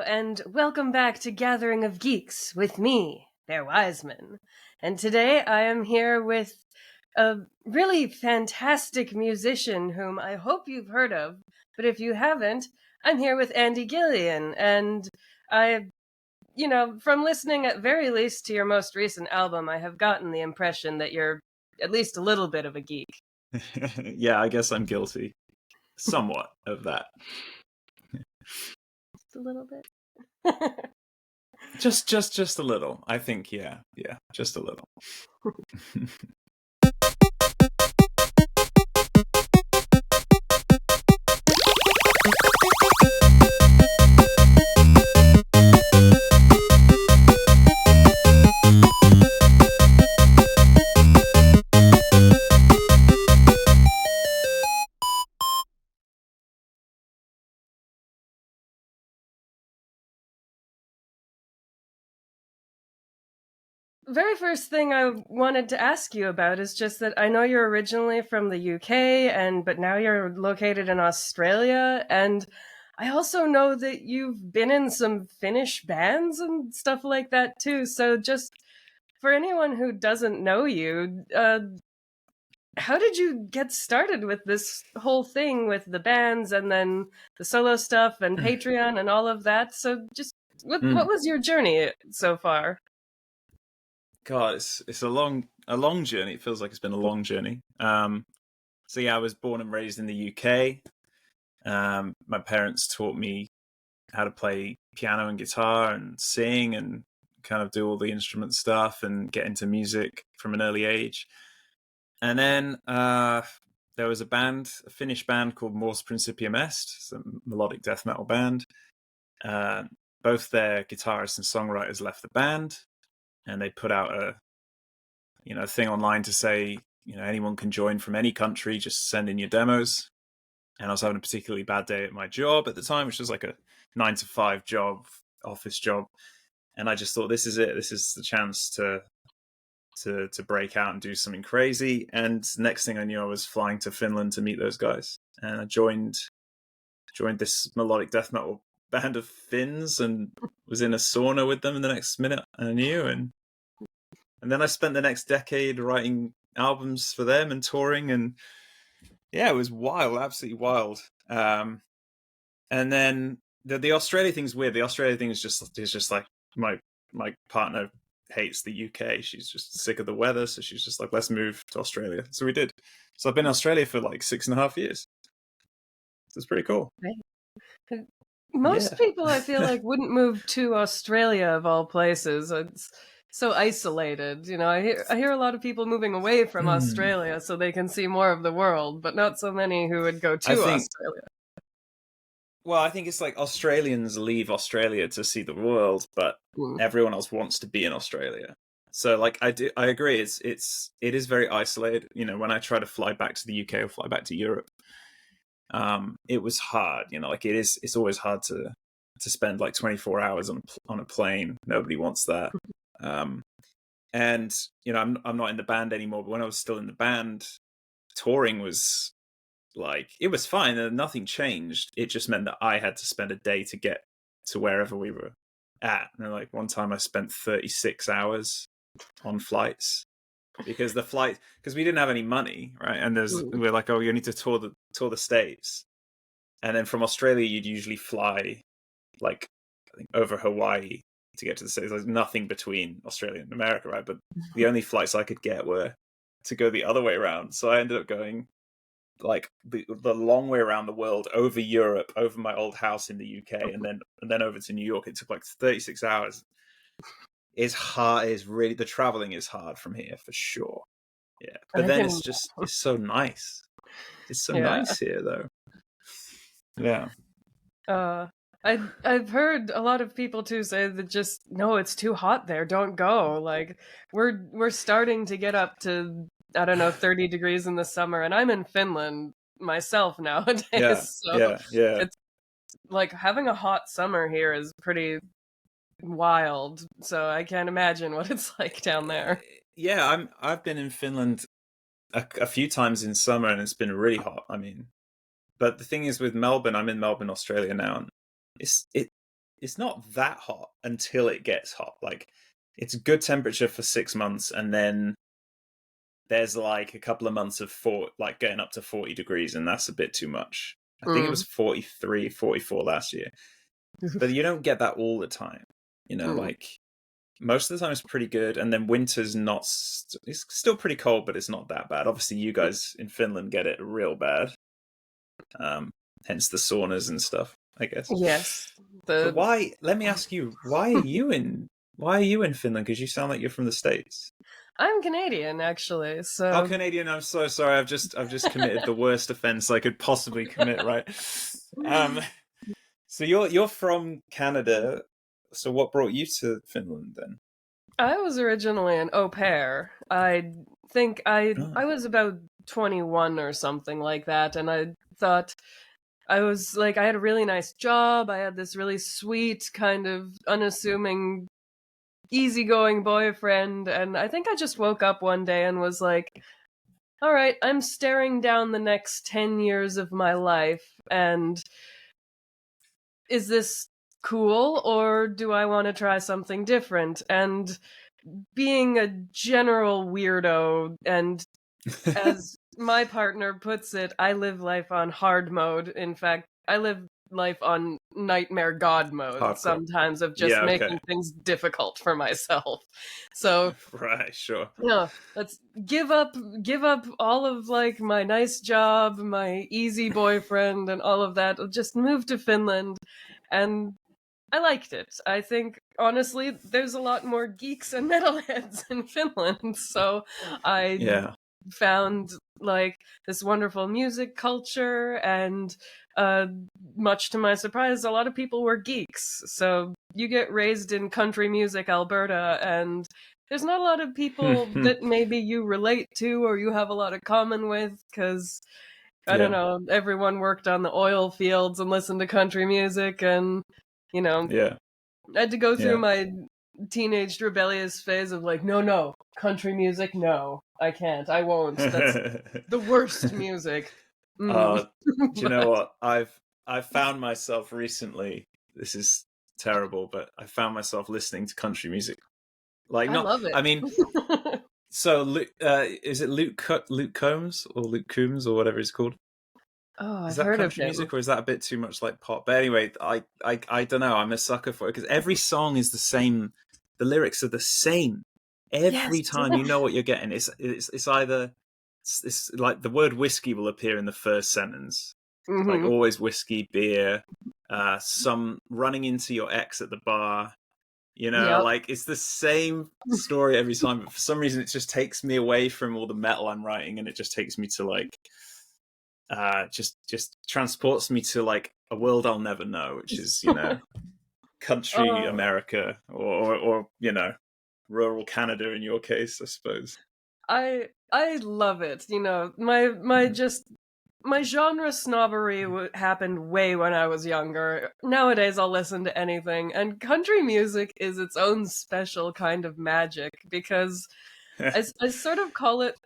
and welcome back to Gathering of Geeks with me, their Wiseman. And today I am here with a really fantastic musician whom I hope you've heard of, but if you haven't, I'm here with Andy Gillion, and from listening at very least to your most recent album, I have gotten the impression that you're at least a little bit of a geek. Yeah, I guess I'm guilty. Somewhat of that. Just a little bit. Just a little. I think, yeah, just a little. Very first thing I wanted to ask you about is just that I know you're originally from the UK, but now you're located in Australia, and I also know that you've been in some Finnish bands and stuff like that too. So just for anyone who doesn't know you, how did you get started with this whole thing with the bands and then the solo stuff and Patreon and all of that? So just what was your journey so far? God, it's a long journey. It feels like it's been a long journey. So yeah, I was born and raised in the UK. My parents taught me how to play piano and guitar and sing and kind of do all the instrument stuff and get into music from an early age. And then there was a Finnish band called Mors Principium Est. It's a melodic death metal band. Both their guitarists and songwriters left the band, and they put out a thing online to say, anyone can join from any country, just send in your demos. And I was having a particularly bad day at my job at the time, which was like a 9-to-5 job, office job. And I just thought, this is it. This is the chance to break out and do something crazy. And next thing I knew, I was flying to Finland to meet those guys. And I joined this melodic death metal band of Finns and was in a sauna with them in the next minute I knew. And then I spent the next decade writing albums for them and touring, and yeah, it was wild, absolutely wild. And then the Australia thing's weird. The Australia thing is just like my partner hates the UK. She's just sick of the weather, so she's just like, let's move to Australia. So we did. So I've been in Australia for like 6.5 years. So it's pretty cool. Right. Most people, I feel like, wouldn't move to Australia of all places. It's so isolated. I hear a lot of people moving away from Australia so they can see more of the world, but not so many who would go to Australia. Well, I think it's like Australians leave Australia to see the world, but everyone else wants to be in Australia. So like I agree, it is very isolated. When I try to fly back to the UK or fly back to Europe, it was hard. It's always hard to spend like 24 hours on a plane. Nobody wants that. And I'm not in the band anymore, but when I was still in the band, touring was like, it was fine and nothing changed. It just meant that I had to spend a day to get to wherever we were at. And like one time I spent 36 hours on flights because we didn't have any money, right? And we're like, oh, you need to tour the States. And then from Australia, you'd usually fly like, I think, over Hawaii to get to the States. There's nothing between Australia and America, right? But the only flights I could get were to go the other way around. So I ended up going like the long way around the world, over Europe, over my old house in the UK, and then over to New York. It took like 36 hours. It's hard. It's really, the traveling is hard from here for sure. Yeah, but then it's so nice. It's so nice here, though. Yeah. I've heard a lot of people too say that no, it's too hot there. Don't go. Like we're starting to get up to, I don't know, 30 degrees in the summer, and I'm in Finland myself nowadays. Yeah. It's like having a hot summer here is pretty wild. So I can't imagine what it's like down there. Yeah, I've been in Finland a few times in summer, and it's been really hot. I mean, but the thing is with Melbourne, I'm in Melbourne, Australia now, and that hot until it gets hot. Like, it's good temperature for 6 months, and then there's like a couple of months of like getting up to 40 degrees, and that's a bit too much. I think it was 43, 44 last year. But you don't get that all the time. Like, most of the time it's pretty good, and then winter's not. It's still pretty cold, but it's not that bad. Obviously, you guys in Finland get it real bad. Hence the saunas and stuff, I guess. Yes. But why? Let me ask you. Why are you in Finland? Because you sound like you're from the States. I'm Canadian, actually. So. Oh, Canadian! I'm so sorry. I've just committed the worst offense I could possibly commit. Right. So you're from Canada. So what brought you to Finland then? I was originally an au pair. I think I was about 21 or something like that, and I thought I was like, I had a really nice job. I had this really sweet, kind of unassuming, easygoing boyfriend, and I think I just woke up one day and was like, all right, I'm staring down the next 10 years of my life, and is this cool, or do I want to try something different? And being a general weirdo, and as my partner puts it, I live life on hard mode. In fact, I live life on nightmare god mode Hardcore. Sometimes, of just making things difficult for myself. So right, sure. Let's give up all of like my nice job, my easy boyfriend, and all of that. Just move to Finland. And I liked it. I think, honestly, there's a lot more geeks and metalheads in Finland. So I found like this wonderful music culture, and much to my surprise, a lot of people were geeks. So you get raised in country music Alberta, and there's not a lot of people that maybe you relate to or you have a lot of common with, because I don't know, everyone worked on the oil fields and listened to country music, and I had to go through my teenage rebellious phase of like, no, country music, no, I can't, I won't. That's the worst music. Do you know what? I've found myself recently. This is terrible, but I found myself listening to country music. Like, I love it. I mean, so is it Luke Combs or Luke Coombs or whatever it's called? Oh, is I've that heard country of music, or is that a bit too much like pop? But anyway, I don't know. I'm a sucker for it because every song is the same. The lyrics are the same every time. You know what you're getting. It's either it's like the word whiskey will appear in the first sentence, like always whiskey, beer, some running into your ex at the bar. Like it's the same story every time. But for some reason, it just takes me away from all the metal I'm writing, and it just takes me to like. Just transports me to like a world I'll never know, which is country America or rural Canada in your case, I suppose. I love it. My genre snobbery happened way when I was younger. Nowadays I'll listen to anything, and country music is its own special kind of magic, because I sort of call it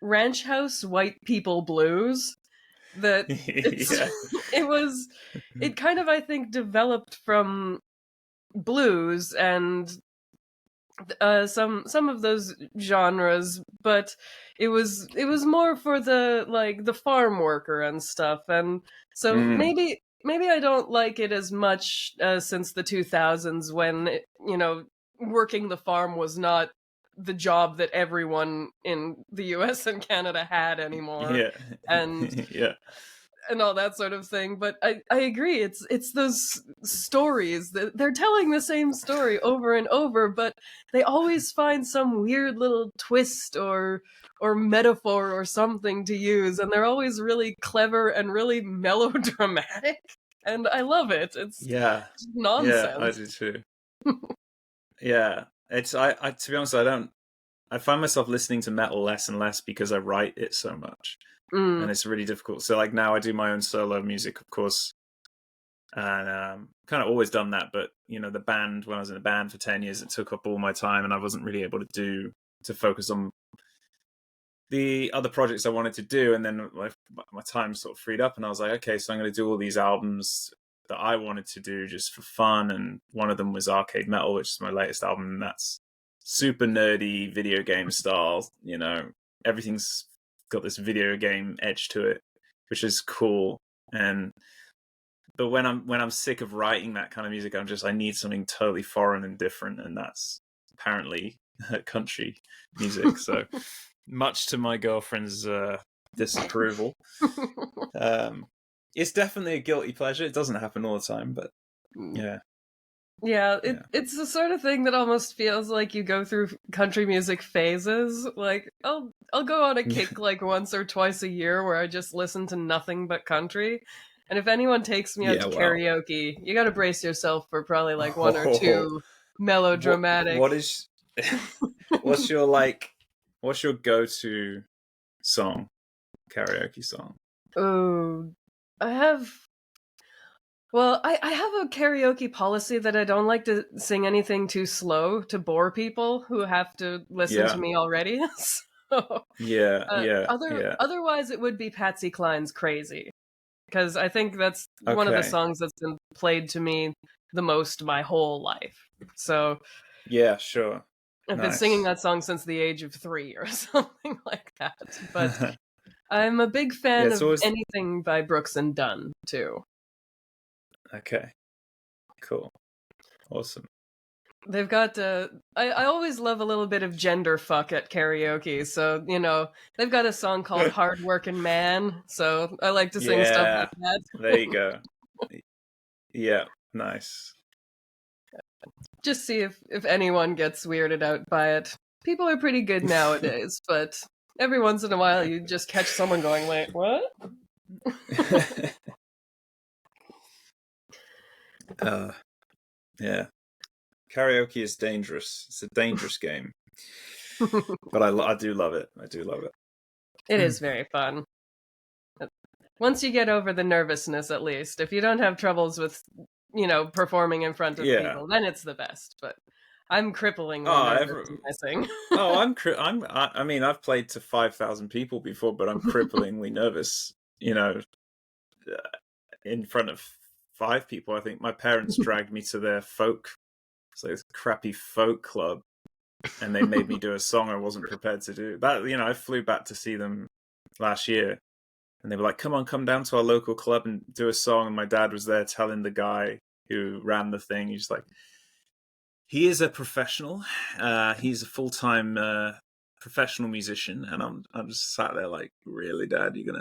ranch house white people blues. That it kind of, I think, developed from blues and some of those genres, but it was more for the farm worker and stuff, and so maybe I don't like it as much since the 2000s, when working the farm was not the job that everyone in the US and Canada had anymore. And and all that sort of thing. But I agree, it's those stories that they're telling the same story over and over, but they always find some weird little twist or metaphor or something to use, and they're always really clever and really melodramatic, and I love it. It's nonsense. I do too. It's I to be honest, I find myself listening to metal less and less because I write it so much. And it's really difficult. So like now I do my own solo music, of course, and kind of always done that. But the band, when I was in a band for 10 years, it took up all my time, and I wasn't really able to focus on the other projects I wanted to do. And then my time sort of freed up, and I was like, okay, so I'm going to do all these albums that I wanted to do just for fun, and one of them was Arcade Metal, which is my latest album, and that's super nerdy video game style. You know, everything's got this video game edge to it, which is cool. But when I'm sick of writing that kind of music, I need something totally foreign and different, and that's apparently country music. So much to my girlfriend's disapproval. It's definitely a guilty pleasure. It doesn't happen all the time, but yeah. Yeah, it's the sort of thing that almost feels like you go through country music phases. Like, I'll go on a kick like once or twice a year where I just listen to nothing but country. And if anyone takes me out to karaoke, you got to brace yourself for probably like one or two melodramatic. What's your go-to song, karaoke song? Oh, I have a karaoke policy that I don't like to sing anything too slow to bore people who have to listen to me already. So, otherwise it would be Patsy Cline's Crazy. Because I think that's one of the songs that's been played to me the most my whole life. So yeah, sure. I've been singing that song since the age of 3 or something like that. But I'm a big fan of anything by Brooks and Dunn too. Okay, cool, awesome. They've got I always love a little bit of gender fuck at karaoke, so you know they've got a song called "Hard Working Man," so I like to sing stuff like that. There you go. Yeah, nice. Just see if anyone gets weirded out by it. People are pretty good nowadays, but every once in a while you just catch someone going, "Wait, what?" Yeah. Karaoke is dangerous. It's a dangerous game. But I do love it. I do love it. It is very fun. Once you get over the nervousness, at least. If you don't have troubles with, performing in front of people, then it's the best. But I'm cripplingly nervous when I sing. I mean, I've played to 5,000 people before, but I'm cripplingly nervous, in front of 5 people. I think my parents dragged me to their this crappy folk club, and they made me do a song I wasn't prepared to do. That, I flew back to see them last year, and they were like, come down to our local club and do a song. And my dad was there telling the guy who ran the thing, he's like, he is a professional. He's a full-time professional musician. And I'm just sat there like, really, Dad, you're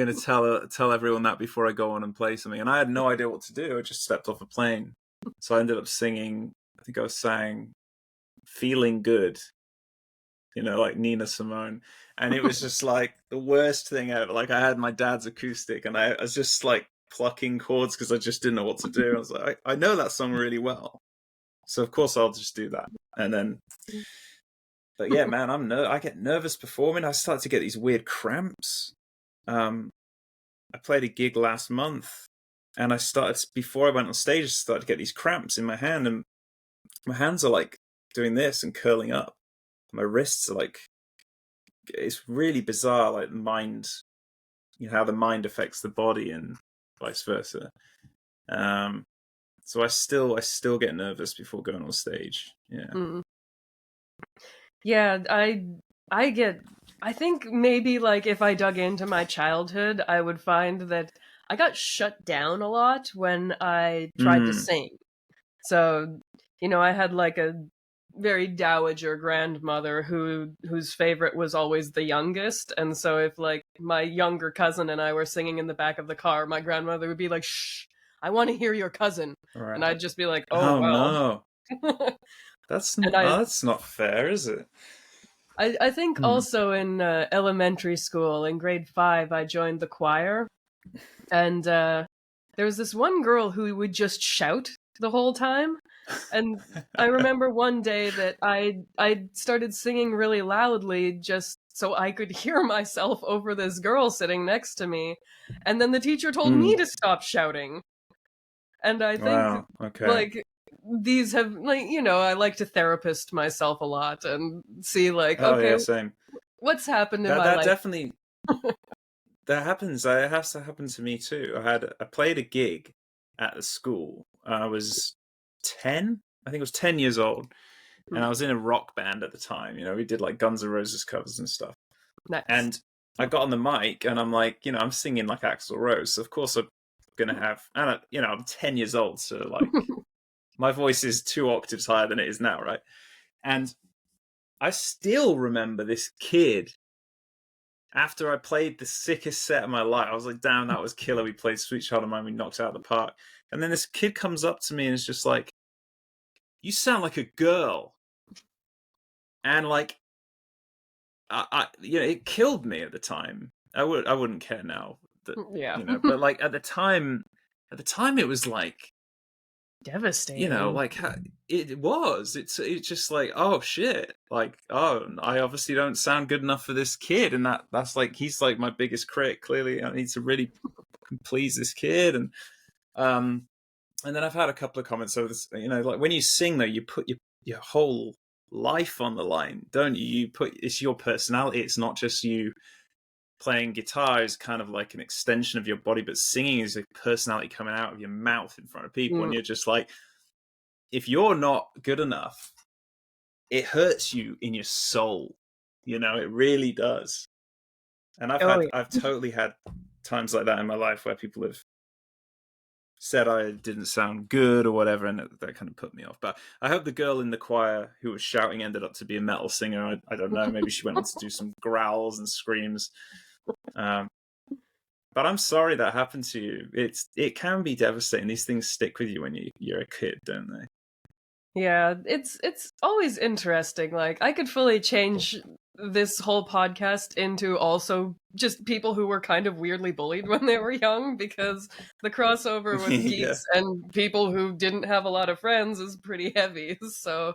gonna tell everyone that before I go on and play something? And I had no idea what to do. I just stepped off a plane. So I ended up singing, I think I sang Feeling Good, like Nina Simone. And it was just like the worst thing ever. Like, I had my dad's acoustic and I was just like plucking chords because I just didn't know what to do. I was like, I know that song really well, so of course I'll just do that. And then, but yeah, man, I get nervous performing. I start to get these weird cramps. I played a gig last month, and before I went on stage, I started to get these cramps in my hand, and my hands are like doing this and curling up. My wrists are like, it's really bizarre, like mind, how the mind affects the body and vice versa. So I still get nervous before going on stage. Yeah. Yeah, I think maybe like if I dug into my childhood, I would find that I got shut down a lot when I tried to sing. So, I had like a very dowager grandmother whose favorite was always the youngest. And so if like my younger cousin and I were singing in the back of the car, my grandmother would be like, "Shh, I want to hear your cousin." Right. And I'd just be like, "Oh well." No. That's not fair, is it? I think also in elementary school, in grade 5, I joined the choir. And there was this one girl who would just shout the whole time. And I remember one day that I started singing really loudly just so I could hear myself over this girl sitting next to me. And then the teacher told me to stop shouting. And I think, like, these have, like, I like to therapist myself a lot and see, like, okay, same. what's happened in my life? Definitely, that happens. It has to happen to me too. I played a gig at the school. I was 10. I think I was 10 years old, and I was in a rock band at the time. You know, we did like Guns N' Roses covers and stuff. Nice. And I got on the mic, and I'm like, you know, I'm singing like Axl Rose, so of course I'm gonna have, and you know, I'm 10 years old, so like my voice is 2 octaves higher than it is now, right? And I still remember this kid. After I played the sickest set of my life, I was like, damn, that was killer. We played Sweet Child of Mine, we knocked out the park. And then this kid comes up to me and is just like, you sound like a girl. And like, you know, it killed me at the time. I wouldn't care now that, Yeah. you know, but like at the time it was like, Devastating. you know, like it's just like, oh shit, like, oh, I obviously don't sound good enough for this kid, and that's like, he's like my biggest critic. Clearly I need to really please this kid. And then I've had a couple of comments over this, you know, like when you sing though, you put your whole life on the line, don't you? It's your personality. It's not just you. Playing guitar is kind of like an extension of your body, but singing is a personality coming out of your mouth in front of people. And you're just like, if you're not good enough, it hurts you in your soul. You know, it really does. And I've totally had times like that in my life where people have said I didn't sound good or whatever, and that kind of put me off. But I hope the girl in the choir who was shouting ended up to be a metal singer. I don't know. Maybe she went on to do some growls and screams. But I'm sorry that happened to you. It can be devastating. These things stick with you when you're a kid, don't they? Yeah, it's always interesting. Like, I could fully change this whole podcast into also just people who were kind of weirdly bullied when they were young, because the crossover with Yeah. geeks and people who didn't have a lot of friends is pretty heavy. So,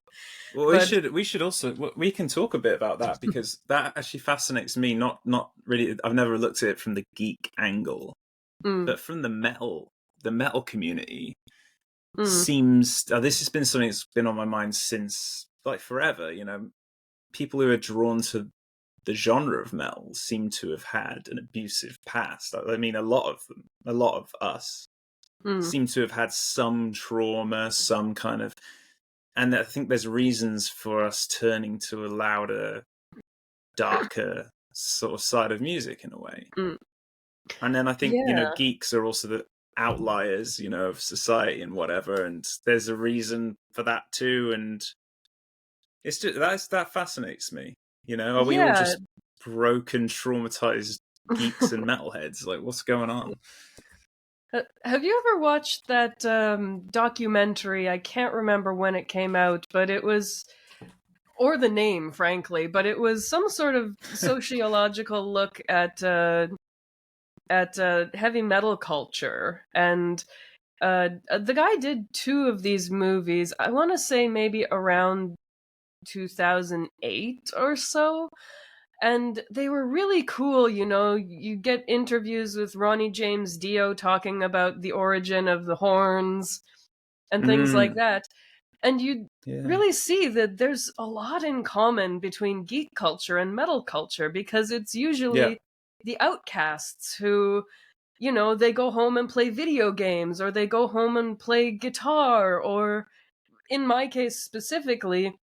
Well, we should also, we can talk a bit about that, because that actually fascinates me. Not really. I've never looked at it from the geek angle, but from the metal community. Seems this has been something that's been on my mind since like forever. You know, people who are drawn to the genre of metal seem to have had an abusive past. I mean, a lot of us seem to have had some trauma, some kind of, and I think there's reasons for us turning to a louder, darker sort of side of music in a way. And then I think, you know, geeks are also the outliers, you know, of society and whatever, and there's a reason for that too. And it's just that fascinates me. You know, are we all just broken, traumatized geeks and metalheads? Like, what's going on? Have you ever watched that documentary? I can't remember when it came out, but it was, or the name, frankly, but it was some sort of sociological look at heavy metal culture. And the guy did 2 of these movies. I want to say maybe around 2008 or so. And they were really cool. You know, you get interviews with Ronnie James Dio talking about the origin of the horns and things like that. And you really see that there's a lot in common between geek culture and metal culture, because it's usually the outcasts who, you know, they go home and play video games, or they go home and play guitar, or in my case specifically,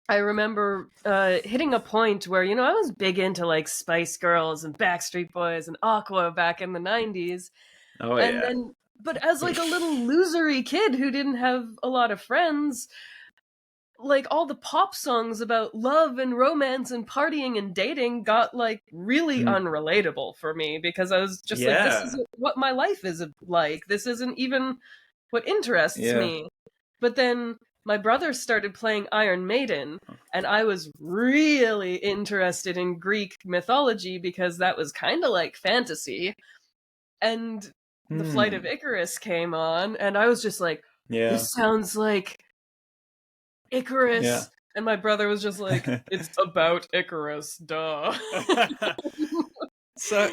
I remember hitting a point where, you know, I was big into like Spice Girls and Backstreet Boys and Aqua back in the 90s. Then, but as like a little losery kid who didn't have a lot of friends, like all the pop songs about love and romance and partying and dating got like really unrelatable for me, because I was just like, this isn't what my life is like. This isn't even what interests me. But then my brother started playing Iron Maiden, and I was really interested in Greek mythology, because that was kind of like fantasy. And the Flight of Icarus came on, and I was just like, this sounds like Icarus. And my brother was just like, it's about Icarus, duh. So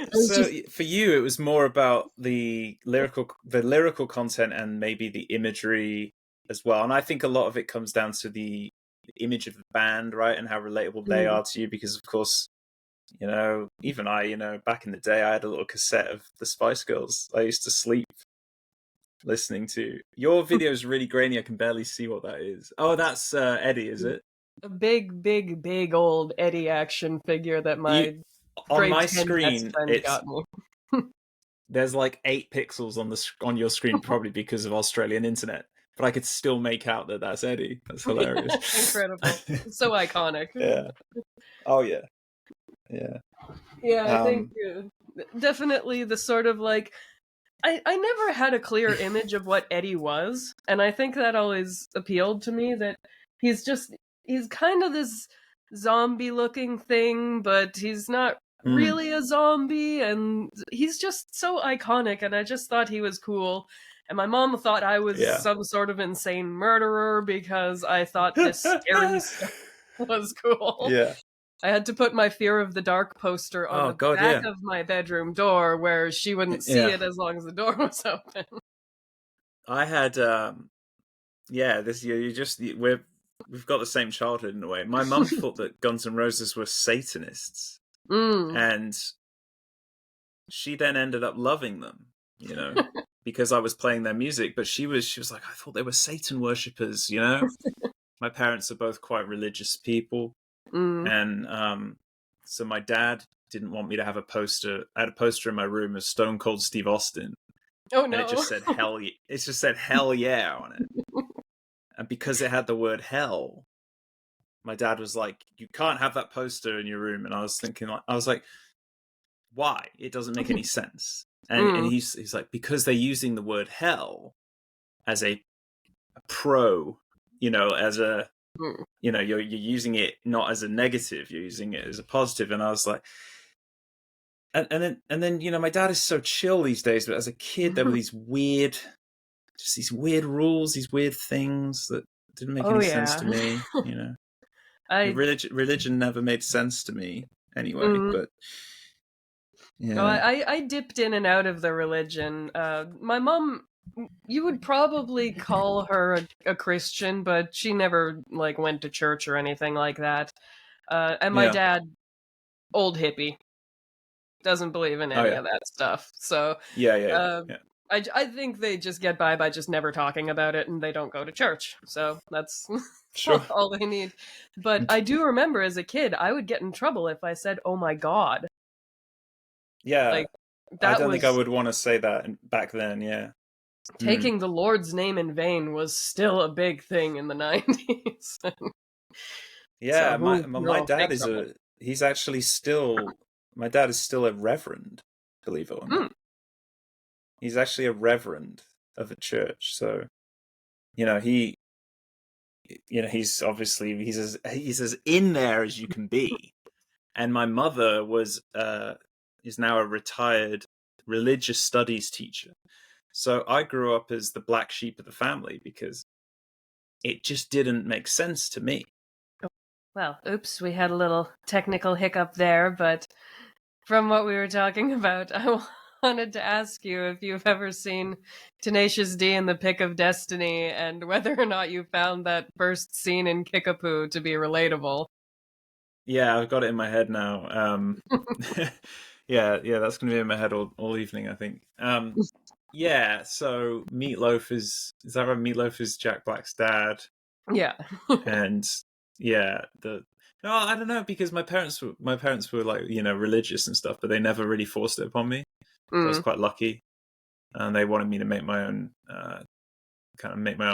for you, it was more about the lyrical content and maybe the imagery as well. And I think a lot of it comes down to the image of the band, right? And how relatable they are to you, because of course even I, back in the day, I had a little cassette of the Spice Girls. I used to sleep listening to. Your video is really grainy. I can barely see what that is. Oh, that's Eddie, is it? A big, big, big old Eddie action figure that my On grade my 10 best screen, friend got me. there's like 8 pixels on your screen, probably because of Australian internet. But I could still make out that that's Eddie. That's hilarious. Incredible. So iconic. Yeah. Oh yeah. Yeah. Yeah, I think definitely the sort of like I never had a clear image of what Eddie was, and I think that always appealed to me, that he's kind of this zombie looking thing, but he's not really a zombie, and he's just so iconic, and I just thought he was cool. And my mom thought I was some sort of insane murderer because I thought this scary stuff was cool. Yeah. I had to put my Fear of the Dark poster on the back of my bedroom door where she wouldn't see it as long as the door was open. I had, we've got the same childhood in a way. My mum thought that Guns N' Roses were Satanists, and she then ended up loving them, because I was playing their music. But she was like, I thought they were Satan worshippers, My parents are both quite religious people. And so my dad didn't want me to have a poster. I had a poster in my room of Stone Cold Steve Austin. Oh no! And it just said hell. It just said hell yeah on it. And because it had the word hell, my dad was like, "You can't have that poster in your room." And I was thinking, why? It doesn't make any sense. And he's like, because they're using the word hell as a pro, as a you're using it not as a negative, you're using it as a positive. And I was like, and then my dad is so chill these days, but as a kid there were these weird rules, these weird things that didn't make any sense to me. Religion never made sense to me anyway. But I dipped in and out of the religion. My mom, you would probably call her a Christian, but she never went to church or anything like that. And my dad, old hippie, doesn't believe in any of that stuff. So I think they just get by just never talking about it, and they don't go to church. So that's all they need. But I do remember as a kid, I would get in trouble if I said, "Oh my God." Yeah, I don't think I would want to say that back then. Yeah, taking the Lord's name in vain was still a big thing in the 90s. Yeah, so my dad is my dad is still a reverend, believe it or not. He's actually a reverend of a church. So, he's obviously he's as in there as you can be. And my mother is now a retired religious studies teacher. So I grew up as the black sheep of the family because it just didn't make sense to me. Well, oops, we had a little technical hiccup there, but from what we were talking about, I wanted to ask you if you've ever seen Tenacious D in the Pick of Destiny, and whether or not you found that first scene in Kickapoo to be relatable. Yeah, I've got it in my head now. Yeah, that's going to be in my head all evening, I think. Yeah, so Meatloaf is that right? Meatloaf is Jack Black's dad. Yeah. And I don't know, because my parents were like, religious and stuff, but they never really forced it upon me. So I was quite lucky. And they wanted me to make my own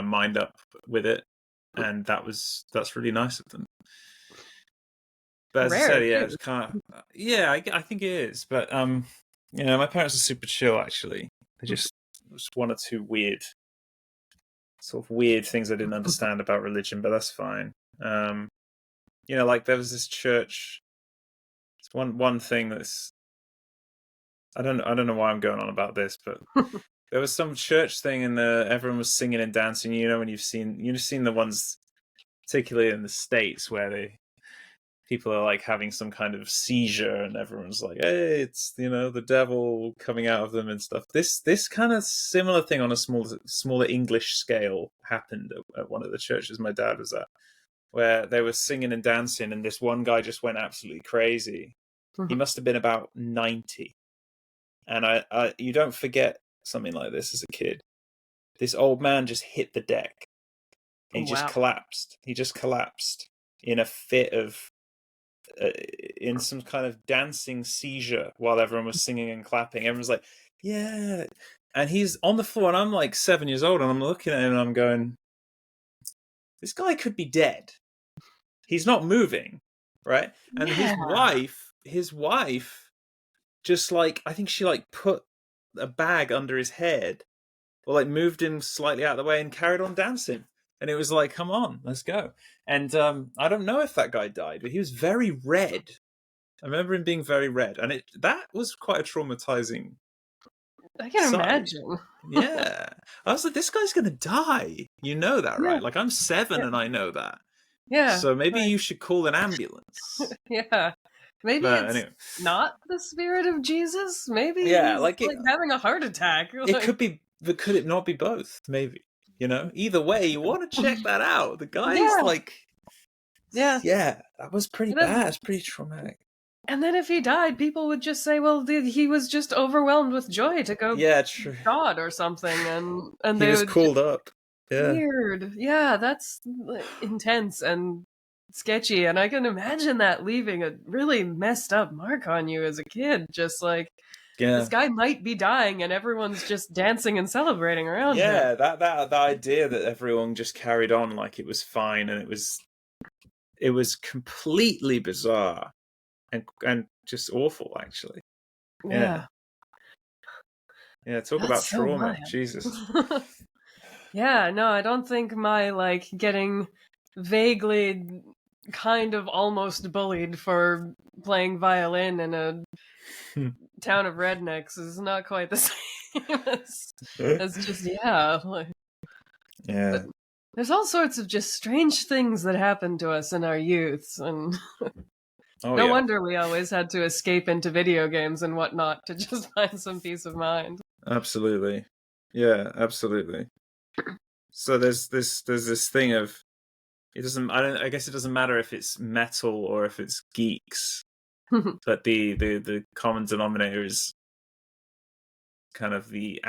mind up with it. And that's really nice of them. But as I said, it's kind of, I think it is. But my parents are super chill. Actually, they just one or two weird things I didn't understand about religion, but that's fine. Like there was this church. It's one thing that's I don't know why I'm going on about this, but there was some church thing, and everyone was singing and dancing. When you've seen the ones, particularly in the States, where people are like having some kind of seizure and everyone's like, hey, it's the devil coming out of them and stuff. This kind of similar thing on a smaller English scale happened at one of the churches my dad was at, where they were singing and dancing, and this one guy just went absolutely crazy, He must have been about 90. And I you don't forget something like this as a kid. This old man just hit the deck. And he just collapsed. He just collapsed in a fit of, in some kind of dancing seizure while everyone was singing and clapping. Everyone was like, yeah. And he's on the floor, and I'm like 7 years old, and I'm looking at him and I'm going, this guy could be dead. He's not moving, right? And his wife just like, I think she like put a bag under his head, or like moved him slightly out of the way and carried on dancing. And it was like, come on, let's go. And I don't know if that guy died, but he was very red. I remember him being very red. And that was quite a traumatizing I can imagine. Yeah. I was like, this guy's going to die. You know that, right? Like, I'm 7 and I know that. Yeah. So maybe you should call an ambulance. Yeah. Maybe it's not the spirit of Jesus. Maybe he's like having a heart attack. It could be, but could it not be both? Maybe. You know, either way, you want to check that out. The guy's like, that was pretty bad. It's pretty traumatic. And then if he died, people would just say, well, he was just overwhelmed with joy to go true. God or something. And he was called up. Yeah. Weird. Yeah, that's intense and sketchy. And I can imagine that leaving a really messed up mark on you as a kid. Just like, this guy might be dying and everyone's just dancing and celebrating around him. Yeah, that idea that everyone just carried on like it was fine, and it was completely bizarre and just awful, actually. Yeah, talk about trauma. Jesus. Yeah, no, I don't think my like getting vaguely kind of almost bullied for playing violin in a town of rednecks is not quite the same as just yeah. There's all sorts of just strange things that happen to us in our youths, and no wonder we always had to escape into video games and whatnot to just find some peace of mind. Absolutely. Yeah, absolutely. So there's this thing of, I guess it doesn't matter if it's metal or if it's geeks. But the common denominator is kind of the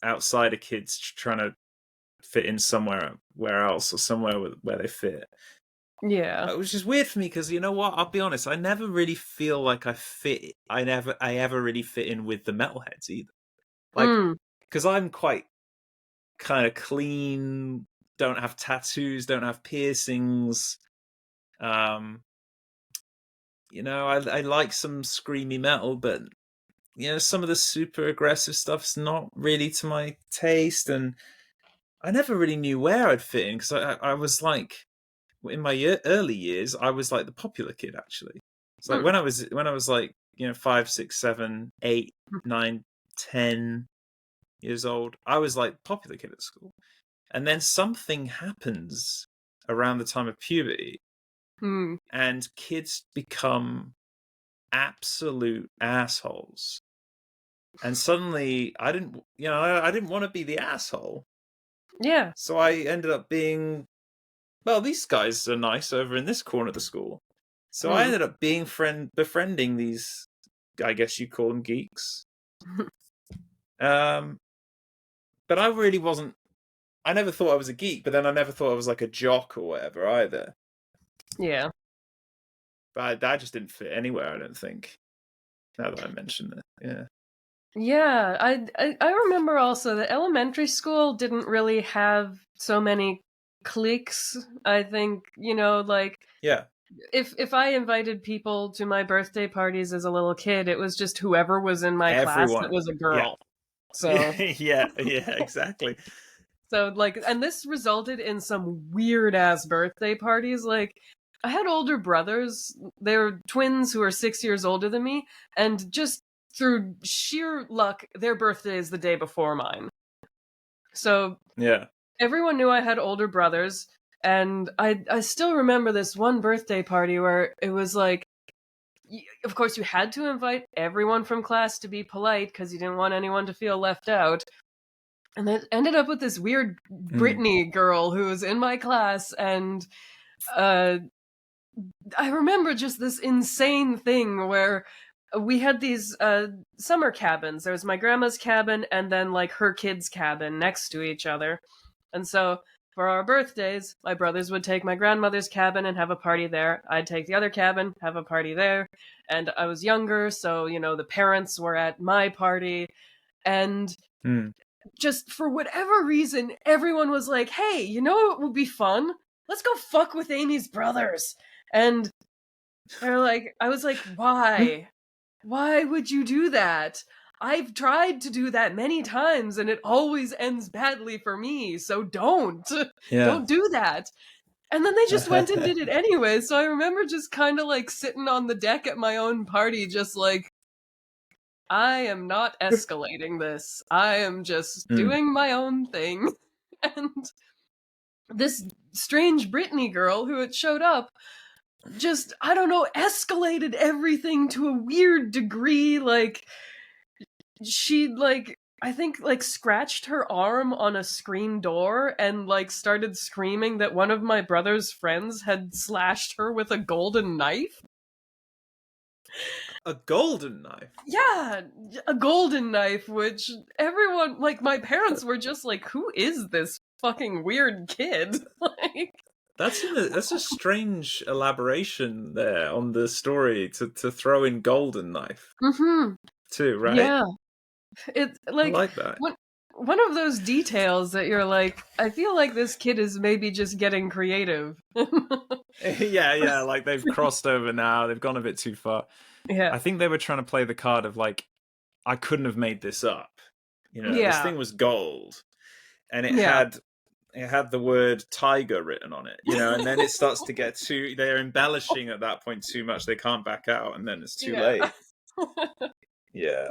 outsider kids trying to fit in somewhere else, or somewhere where they fit. Yeah, which is weird for me, because you know what? I'll be honest. I never really feel like I fit. I ever really fit in with the metalheads either. Like, because I'm quite kind of clean. Don't have tattoos. Don't have piercings. You know, I like some screamy metal, but you know, some of the super aggressive stuff's not really to my taste, and I never really knew where I'd fit in, because I was like, in my early years, I was like the popular kid, actually. It's like when I was like, you know, 5, 6, 7, 8, 9, 10 years old, I was like popular kid at school. And then something happens around the time of puberty, and kids become absolute assholes. And suddenly I didn't want to be the asshole. Yeah. So I ended up being, well, these guys are nice over in this corner of the school. So I ended up being befriending these, I guess you call them geeks. But I really wasn't, I never thought I was a geek, but then I never thought I was like a jock or whatever either. Yeah. But I just didn't fit anywhere, I don't think. Now that I mention it, yeah. Yeah, I remember also that elementary school didn't really have so many cliques. I think, you know, like, if I invited people to my birthday parties as a little kid, it was just whoever was in my class that was a girl. So yeah, exactly. So like, and this resulted in some weird ass birthday parties. Like, I had older brothers. They were twins who are 6 years older than me, and just through sheer luck, their birthday is the day before mine. So everyone knew I had older brothers, and I still remember this one birthday party where it was like, of course you had to invite everyone from class to be polite because you didn't want anyone to feel left out. And it ended up with this weird Brittany girl who was in my class, and I remember just this insane thing where we had these summer cabins. There was my grandma's cabin and then like her kids' cabin next to each other. And so for our birthdays, my brothers would take my grandmother's cabin and have a party there. I'd take the other cabin, have a party there. And I was younger, so, you know, the parents were at my party. And just for whatever reason, everyone was like, hey, you know what would be fun? Let's go fuck with Amy's brothers. And they're like, I was like, why? Why would you do that? I've tried to do that many times and it always ends badly for me, so don't. Yeah. Don't do that. And then they just went and did it anyway, so I remember just kind of like sitting on the deck at my own party, just like, I am not escalating this. I am just doing my own thing. And this strange Brittany girl who had showed up just, I don't know, escalated everything to a weird degree. Like, she, like, I think, like, scratched her arm on a screen door and, like, started screaming that one of my brother's friends had slashed her with a golden knife. A golden knife? Yeah, a golden knife, which everyone, like, my parents were just like, who is this fucking weird kid? Like, that's a strange elaboration there on the story to throw in golden knife too, right? Yeah, it's like, I like that. One of those details that you're like, I feel like this kid is maybe just getting creative. yeah, like they've crossed over now. They've gone a bit too far. Yeah, I think they were trying to play the card of like, I couldn't have made this up. You know, this thing was gold, and it had the word tiger written on it. You know, and then it starts to get too. They're embellishing at that point too much. They can't back out, and then it's too late. Yeah,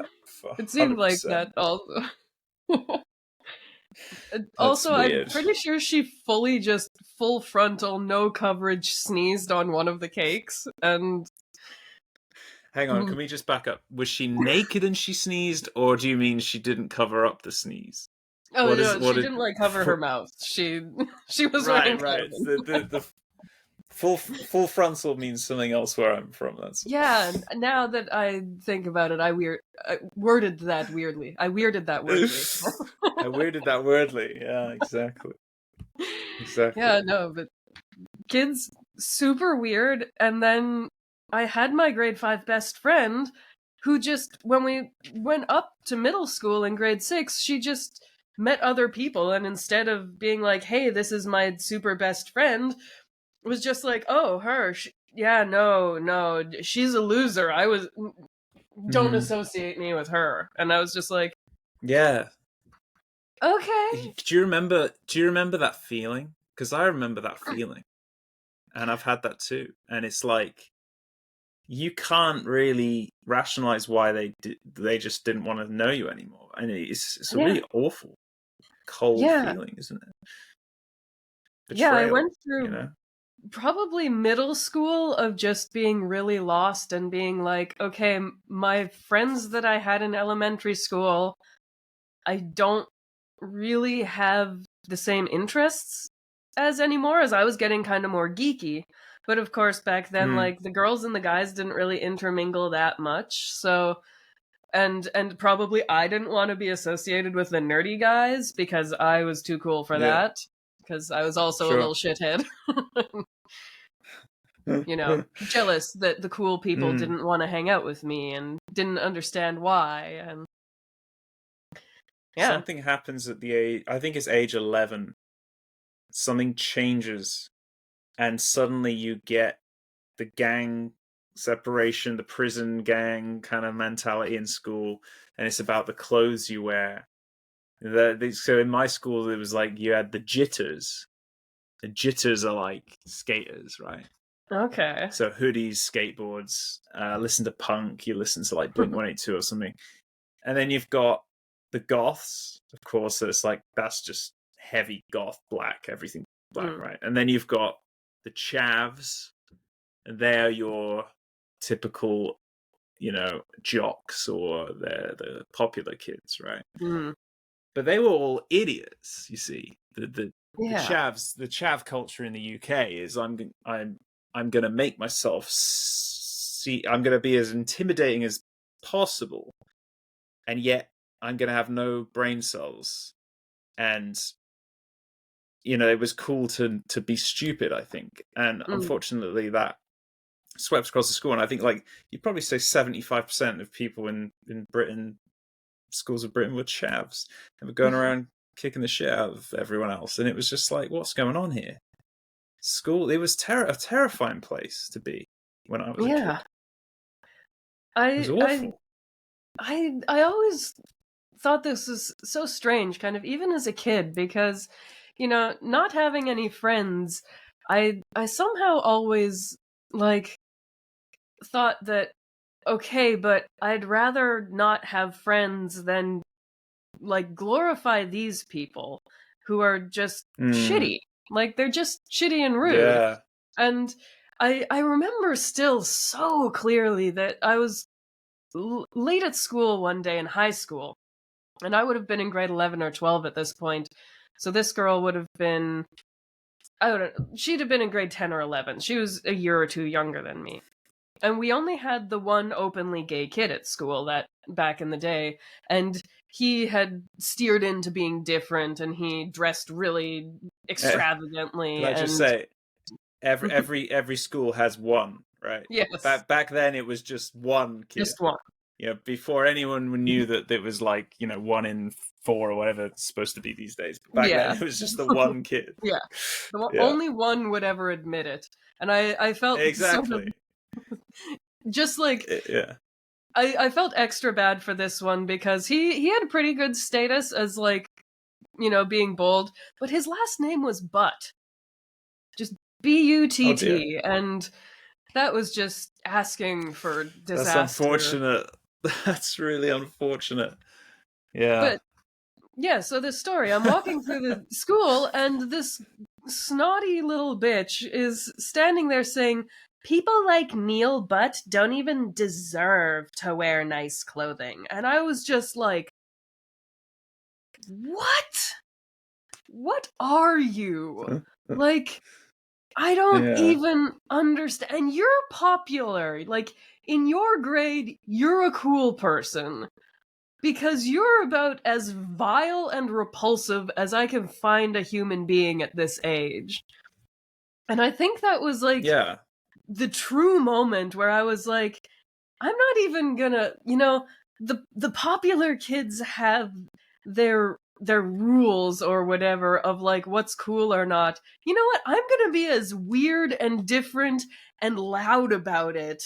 it seemed like that also. Also, weird. I'm pretty sure she fully just full frontal, no coverage sneezed on one of the cakes, and hang on, can we just back up? Was she naked and she sneezed, or do you mean she didn't cover up the sneeze? Oh she didn't like cover her mouth. She was right. wearing The full frontal means something else where I'm from. That's yeah. Now that I think about it, I worded that weirdly. I weirded that wordly. Yeah, exactly. Yeah, no, but kids super weird. And then I had my grade 5 best friend who just, when we went up to middle school in grade 6, she just met other people, and instead of being like, hey, this is my super best friend, was just like, oh, her, no, she's a loser. Don't associate me with her. And I was just like, yeah, okay. Do you remember that feeling? Because I remember that feeling, and I've had that too. And it's like, you can't really rationalize why they just didn't want to know you anymore, and it's a really awful, cold feeling, isn't it? Betrayal, I went through probably middle school of just being really lost and being like, okay, my friends that I had in elementary school, I don't really have the same interests as anymore, as I was getting kind of more geeky. But of course, back then, like, the girls and the guys didn't really intermingle that much. So, and probably I didn't want to be associated with the nerdy guys because I was too cool for that. Because I was also a little shithead. You know, jealous that the cool people didn't want to hang out with me and didn't understand why. And something happens at the age, I think it's age 11. Something changes, and suddenly you get the gang separation, the prison gang kind of mentality in school, and it's about the clothes you wear. So in my school, it was like you had the jitters. The jitters are like skaters, right? Okay. So hoodies, skateboards, listen to punk, you listen to like Blink-182 or something. And then you've got the goths, of course, so it's like, that's just heavy goth black, everything black, right? And then you've got the chavs, and they're your typical, you know, jocks, or they're the popular kids, right? But they were all idiots, you see. The chavs, the chav culture in the UK is I'm I'm going to make myself I'm going to be as intimidating as possible, and yet I'm going to have no brain cells. And it was cool to be stupid, I think. And unfortunately, that swept across the school. And I think, like, you'd probably say 75% of people in Britain, schools of Britain, were chavs. They were going around kicking the shit out of everyone else. And it was just like, what's going on here? School, it was a terrifying place to be when I was a kid. It was awful. I always thought this was so strange, kind of, even as a kid, because, not having any friends, I somehow always, like, thought that, okay, but I'd rather not have friends than, like, glorify these people who are just shitty. Like, they're just shitty and rude. Yeah. And I remember still so clearly that I was late at school one day in high school, and I would have been in grade 11 or 12 at this point. So this girl would have been, I don't know, she'd have been in grade 10 or 11. She was a year or two younger than me. And we only had the one openly gay kid at school that back in the day, and he had steered into being different, and he dressed really extravagantly. Can I just say, every school has one, right? Yes. Back then, it was just one kid. Just one. Before anyone knew that it was like 1 in 4 or whatever it's supposed to be these days. But back then, it was just the one kid. Only one would ever admit it, and I felt exactly sort of, just like I felt extra bad for this one because he had pretty good status as, like, being bold, but his last name was Butt, just Butt, and that was just asking for disaster. That's unfortunate. That's really unfortunate. Yeah. But yeah, so this story, I'm walking through the school, and this snotty little bitch is standing there saying, "People like Neil Butt don't even deserve to wear nice clothing." And I was just like, what? What are you? Like, I don't even understand. And you're popular. Like, in your grade, you're a cool person. Because you're about as vile and repulsive as I can find a human being at this age. And I think that was, like, the true moment where I was like, I'm not even gonna, the popular kids have their rules or whatever of, like, what's cool or not. You know what? I'm gonna be as weird and different and loud about it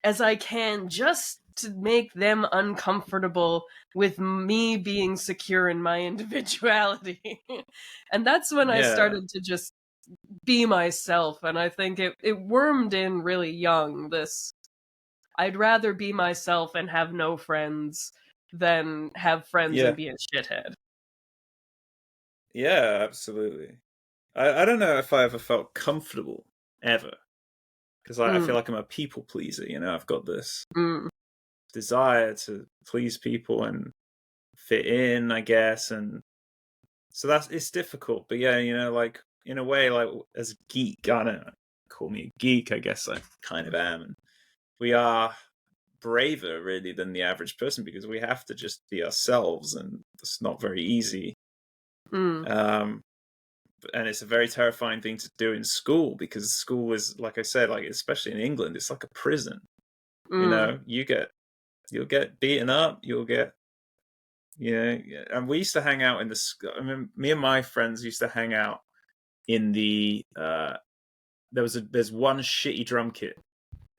as I can, just to make them uncomfortable with me being secure in my individuality. And that's when I started to just be myself. And I think it wormed in really young, this, I'd rather be myself and have no friends than have friends and be a shithead. Yeah, absolutely. I don't know if I ever felt comfortable, ever. Because I feel like I'm a people pleaser, I've got this desire to please people and fit in, I guess. And so it's difficult. But yeah, like, in a way, like, as a geek, I don't know, call me a geek, I guess I kind of am. And we are braver, really, than the average person, because we have to just be ourselves, and it's not very easy. And it's a very terrifying thing to do in school, because school is, like I said, like, especially in England, it's like a prison. You'll get beaten up, you'll get, and we used to hang out in the, me and my friends used to hang out in the, there's one shitty drum kit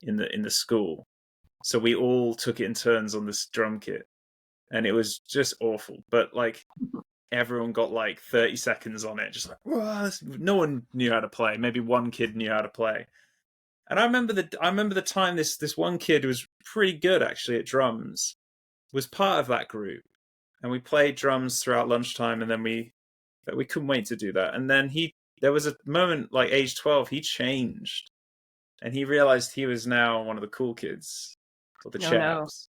in the school. So we all took it in turns on this drum kit, and it was just awful. But, like, everyone got like 30 seconds on it, just like, whoa, no one knew how to play. Maybe one kid knew how to play. And I remember the time this one kid who was pretty good, actually, at drums, was part of that group, and we played drums throughout lunchtime, and then we couldn't wait to do that. And then there was a moment, like, age 12, he changed, and he realized he was now one of the cool kids, or the chaps.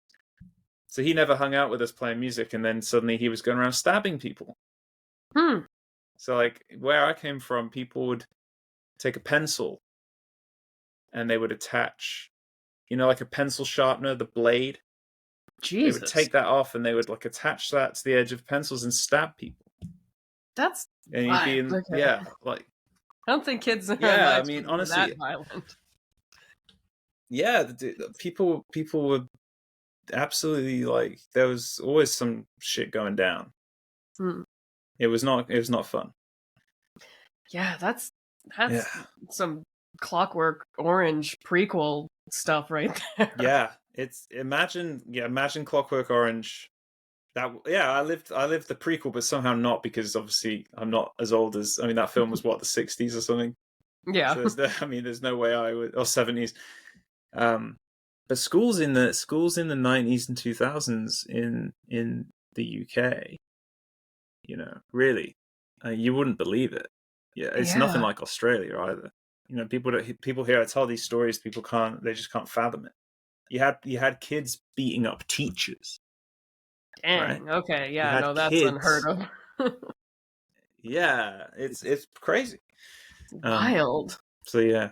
So he never hung out with us playing music, and then suddenly he was going around stabbing people. So, like, where I came from, people would take a pencil and they would attach, like a pencil sharpener, the blade. Jesus. They would take that off and they would like attach that to the edge of pencils and stab people. That's and you'd be in, okay. like. I don't think kids in Yeah, my I mean, were honestly, that violent. Yeah, people were absolutely like, there was always some shit going down. It was not fun. Yeah, that's Yeah. some Clockwork Orange prequel stuff right there. Yeah, imagine Clockwork Orange. I lived the prequel, but somehow not, because obviously I'm not as old as, I mean, that film was what, the 60s or something. Yeah. So there's no way I would, or 70s. But schools in the 90s and 2000s in the UK, really, you wouldn't believe it. Yeah, it's nothing like Australia either. People here, I tell these stories, they just can't fathom it. You had kids beating up teachers. Dang. Right? Okay. Yeah. No, that's unheard of. Yeah, it's crazy. Wild. So yeah.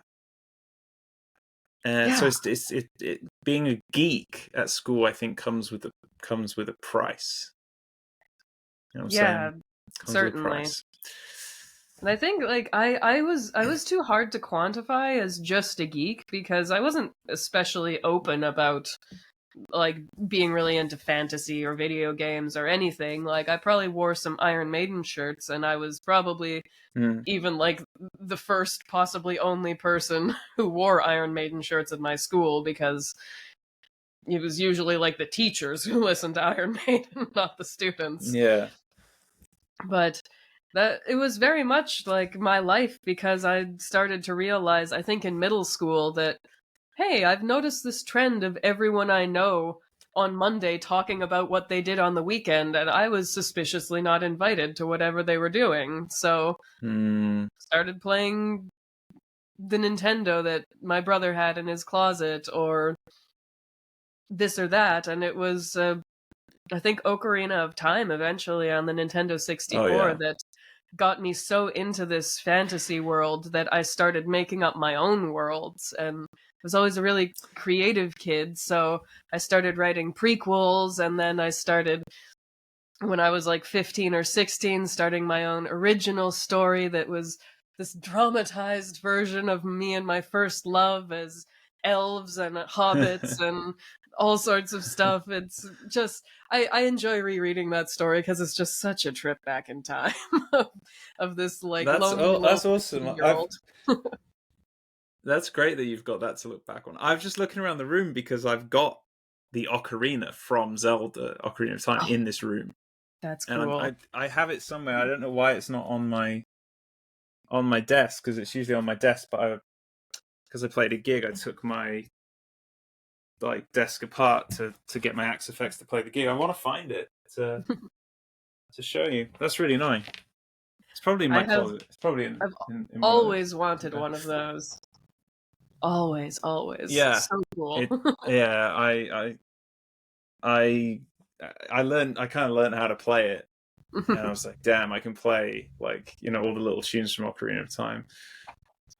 So being a geek at school, I think, comes with a price. You know what I'm saying? Certainly. And I think like I was too hard to quantify as just a geek, because I wasn't especially open about like being really into fantasy or video games or anything. Like, I probably wore some Iron Maiden shirts, and I was probably even like the first, possibly only person who wore Iron Maiden shirts at my school, because it was usually like the teachers who listened to Iron Maiden, not the students. Yeah. But that it was very much like my life, because I started to realize, I think in middle school, that hey, I've noticed this trend of everyone I know on Monday talking about what they did on the weekend, and I was suspiciously not invited to whatever they were doing. So started playing the Nintendo that my brother had in his closet, or this or that, and it was I think Ocarina of Time eventually on the Nintendo 64 that got me so into this fantasy world that I started making up my own worlds. And I was always a really creative kid, so I started writing prequels, and then I started, when I was like 15 or 16, starting my own original story that was this dramatized version of me and my first love as elves and hobbits and all sorts of stuff. It's just, I enjoy rereading that story because it's just such a trip back in time of this like that's awesome. That's great that you've got that to look back on. I'm just looking around the room because I've got the ocarina from Zelda Ocarina of Time in this room. That's cool. And I have it somewhere. I don't know why it's not on my desk, because it's usually on my desk, but because I played a gig, I took my desk apart to get my Axe Effects to play the gig. I want to find it to show you. That's really annoying. It's probably in my closet. It's probably in always wanted one of those. Always. Yeah. So cool. I learned. I kind of learned how to play it, and I was like, "Damn, I can play all the little tunes from Ocarina of Time."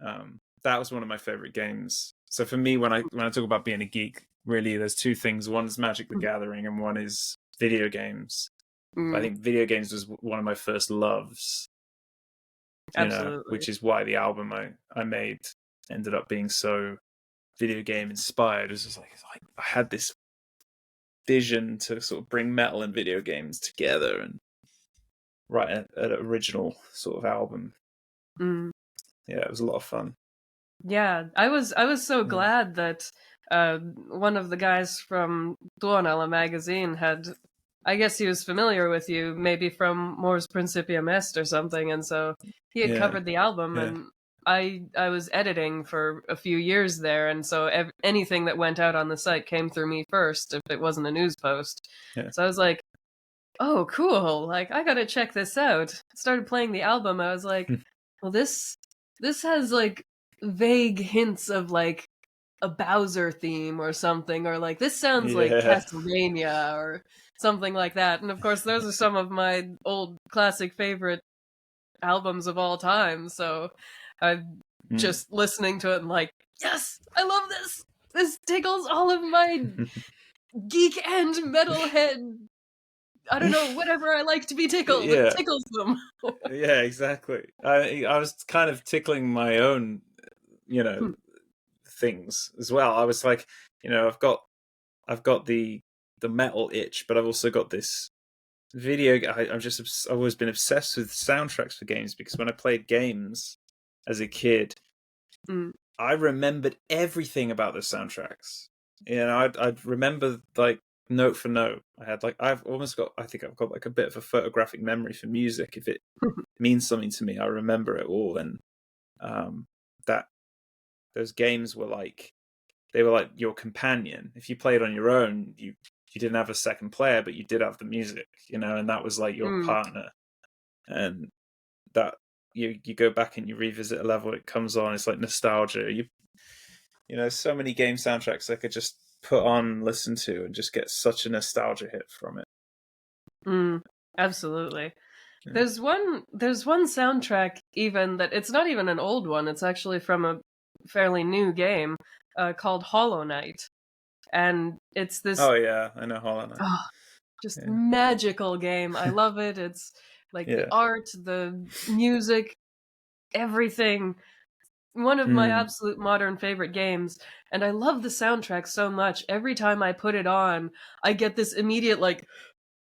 That was one of my favorite games. So for me, when I talk about being a geek, really, there's two things. One is Magic the Gathering, and one is video games. I think video games was one of my first loves. Absolutely. Which is why the album I made ended up being so video game inspired. It was just like I had this vision to sort of bring metal and video games together and write an original sort of album. Yeah, it was a lot of fun. Yeah, I was so glad that one of the guys from Tuonela magazine had, I guess he was familiar with you, maybe from Mors Principium Est or something, and so he had covered the album, and I was editing for a few years there, and so anything that went out on the site came through me first if it wasn't a news post. So I was like, oh, cool, like, I gotta check this out. Started playing the album, I was like, well, this has, like, vague hints of, like, a Bowser theme or something, or, like, this sounds like Castlevania or something like that. And, of course, those are some of my old classic favorite albums of all time, so I'm just listening to it and, like, yes, I love this. This tickles all of my geek and metalhead. I don't know, whatever I like to be tickled, it Yeah, tickles them. yeah, exactly. I was kind of tickling my own, things as well. I was like, I've got the metal itch, but I've also got this I've always been obsessed with soundtracks for games, because when I played games as a kid, Mm. I remembered everything about the soundtracks. I'd remember like note for note. I think I've got like a bit of a photographic memory for music. If it means something to me, I remember it all. And that those games were like, they were like your companion. If you played on your own, you didn't have a second player, but you did have the music, and that was like your Mm. partner. And that you go back and you revisit a level, it comes on, it's like nostalgia. So many game soundtracks I could just put on, listen to, and just get such a nostalgia hit from it. Mm. Absolutely. Yeah. There's one soundtrack even that it's not even an old one. It's actually from a fairly new game called Hollow Knight, and it's this Oh yeah, I know Hollow Knight. oh, just Yeah, magical game. I love it. It's like the yeah. art, the music, everything. One of my Mm. absolute modern favorite games, and I love the soundtrack so much. Every time I put it on, I get this immediate like,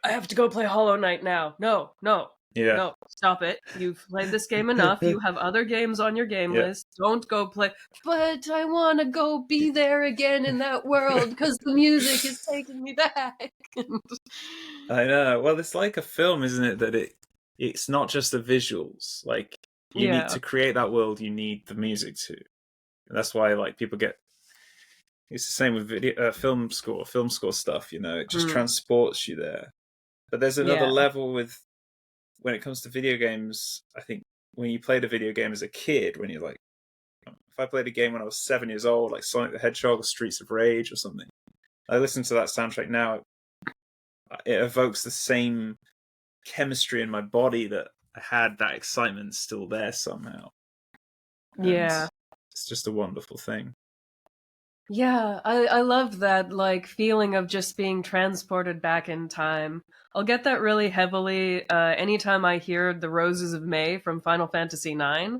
I have to go play Hollow Knight now. No, no, Yeah. no, stop it. You've played this game enough. You have other games on your game Yeah. list. Don't go play. But I want to go be there again in that world because the music is taking me back. I know. Well, it's like a film, isn't it? That it's not just the visuals. Like, you need Yeah. to create that world, you need the music too. And that's why like people get. It's the same with film score stuff. It just Mm. transports you there. But there's another Yeah. level with when it comes to video games. I think when you played a video game as a kid, when you're like, if I played a game when I was 7 years old, like Sonic the Hedgehog or Streets of Rage or something, I listen to that soundtrack now. It evokes the same chemistry in my body that I had. That excitement still there somehow, and Yeah. it's just a wonderful thing. Yeah, I love that like feeling of just being transported back in time. I'll get that really heavily anytime I hear The Roses of May from Final Fantasy IX.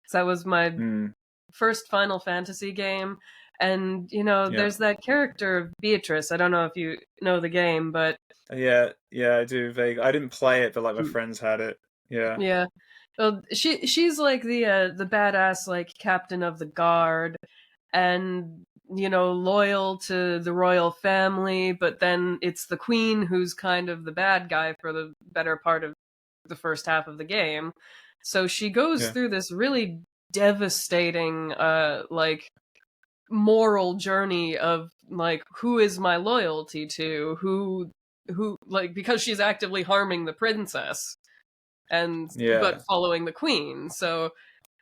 So that was my Mm, first Final Fantasy game. And, yeah, there's that character of Beatrice. I don't know if you know the game, but yeah, I do. Vague. I didn't play it, but like my mm, friends had it. Yeah, yeah. Well, she's like the badass like captain of the guard, and loyal to the royal family, but then it's the queen who's kind of the bad guy for the better part of the first half of the game. So she goes yeah, through this really devastating like moral journey of like, who is my loyalty to, who like, because she's actively harming the princess and but yeah, following the queen. So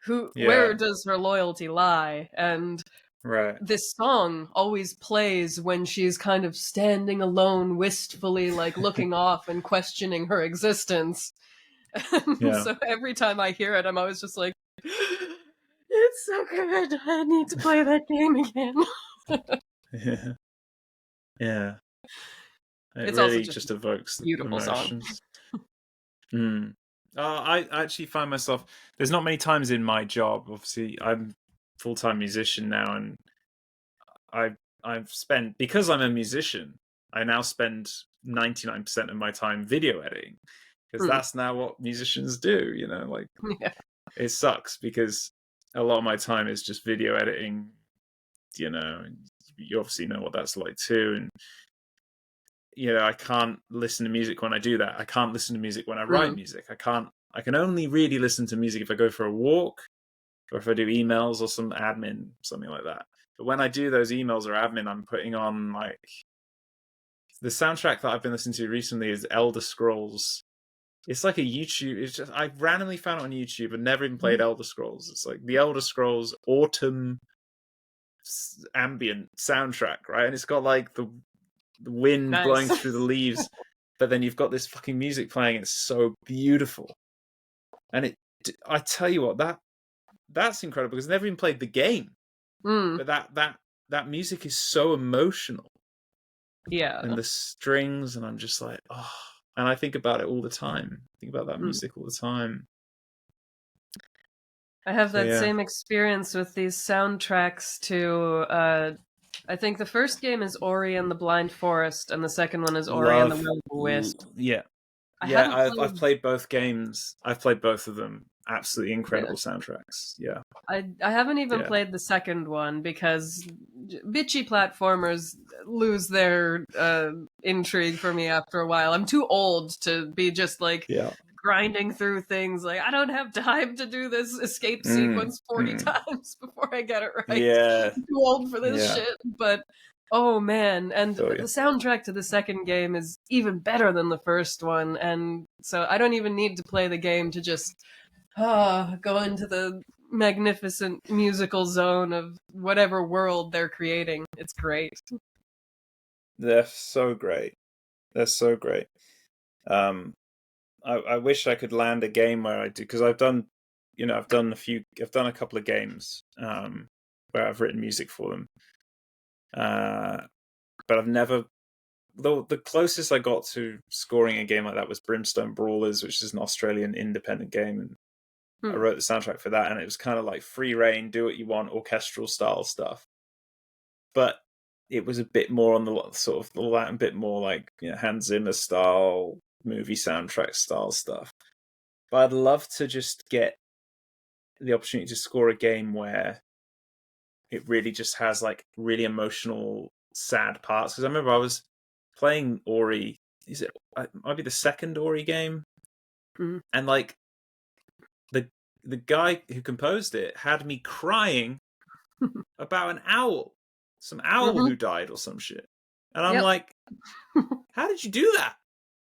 where yeah. does her loyalty lie? And Right. this song always plays when she's kind of standing alone, wistfully, like looking off and questioning her existence. And Yeah. so every time I hear it, I'm always just like, it's so good. I need to play that game again. Yeah. Yeah. It It's also really just just a evokes the beautiful song. emotions. Mm. I actually find myself. There's not many times in my job. Obviously, I'm full-time musician now, and I I've spent, because I'm a musician. I now spend 99% of my time video editing, because Hmm. that's now what musicians do. Like, Yeah. it sucks because a lot of my time is just video editing. And you obviously know what that's like too, and I can't listen to music when I do that. I can't listen to music when I write Hmm. music. I can only really listen to music if I go for a walk, or if I do emails or some admin, something like that. But when I do those emails or admin, I'm putting on like the soundtrack that I've been listening to recently is Elder Scrolls. It's like a YouTube. It's just, I randomly found it on YouTube and never even played Elder Scrolls. It's like the Elder Scrolls autumn ambient soundtrack, right? And it's got like the wind blowing Nice. through the leaves, but then you've got this fucking music playing. It's so beautiful, and I tell you what, that's incredible, because I never even played the game. Mm, but that music is so emotional, and yeah. the strings, and I'm just like, oh, and I think about it all the time. I think about that Mm. music all the time. I have So that yeah, same experience with these soundtracks to I think the first game is Ori and the Blind Forest, and the second one is Ori and the Will of the Wisp. yeah, I yeah. haven't I've played. played both games. I've played both of them. Absolutely Yeah, incredible soundtracks. Yeah, I haven't even yeah, played the second one because bitchy platformers lose their intrigue for me after a while. I'm too old to be just like yeah. grinding through things. Like I don't have time to do this escape Mm, sequence 40 mm. times before I get it right. Yeah, I'm too old for this yeah. shit. But oh man, and Feel the you. soundtrack to the second game is even better than the first one, and so I don't even need to play the game to just go into the magnificent musical zone of whatever world they're creating. It's great. They're so great. They're so great. Um, I wish I could land a game where I do, because I've done, I've done a couple of games where I've written music for them, but I've never. Though the closest I got to scoring a game like that was Brimstone Brawlers, which is an Australian independent game, and I Hmm. wrote the soundtrack for that, and it was kind of like free reign, do what you want, orchestral style stuff. But it was a bit more on the sort of all that, a bit more like Hans Zimmer style movie soundtrack style stuff. But I'd love to just get the opportunity to score a game where it really just has like really emotional, sad parts. Because I remember I was playing Ori. Is it might be the second Ori game, Hmm. and like the the guy who composed it had me crying about an owl, some owl Hmm. who died or some shit, and I'm Yep. like, how did you do that?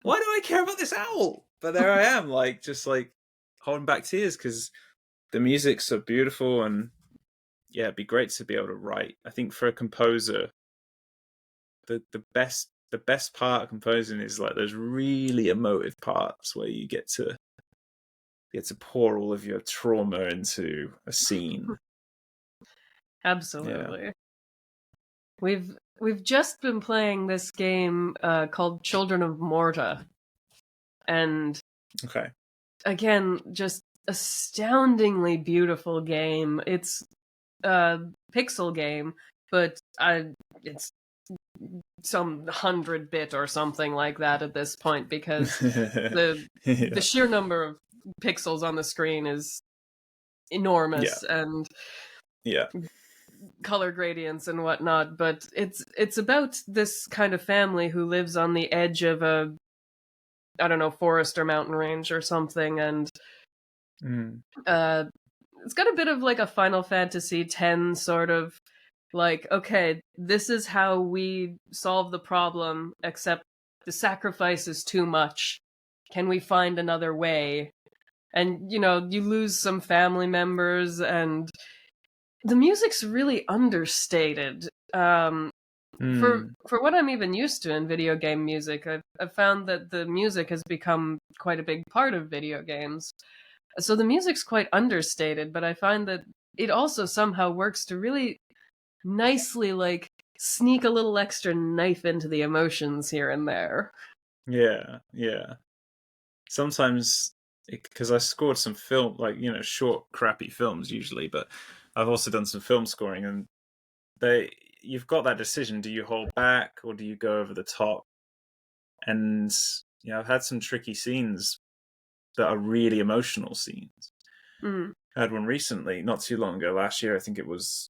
Why do I care about this owl? But there I am, like just like holding back tears because the music's so beautiful, and yeah, it'd be great to be able to write. I think for a composer, the best part of composing is like those really emotive parts where you get to pour all of your trauma into a scene. Yeah. Absolutely. We've just been playing this game called Children of Morta, and Okay. again, just astoundingly beautiful game. It's a pixel game, but it's some 100-bit or something like that at this point because the Yeah. sheer number of pixels on the screen is Yeah. enormous, and Yeah. color gradients and whatnot. But it's about this kind of family who lives on the edge of a, I don't know, forest or mountain range or something, and Mm. uh it's got a bit of like a Final Fantasy X sort of like, okay, this is how we solve the problem, except the sacrifice is too much. Can we find another way? And you lose some family members, and the music's really understated. For Mm. what I'm even used to in video game music, I've found that the music has become quite a big part of video games. So the music's quite understated, but I find that it also somehow works to really nicely like sneak a little extra knife into the emotions here and there. Yeah. Yeah. Sometimes, because I scored some film, like short, crappy films usually, but I've also done some film scoring, and they you've got that decision: do you hold back or do you go over the top? And I've had some tricky scenes that are really emotional scenes. Mm. I had one recently, not too long ago, last year. I think it was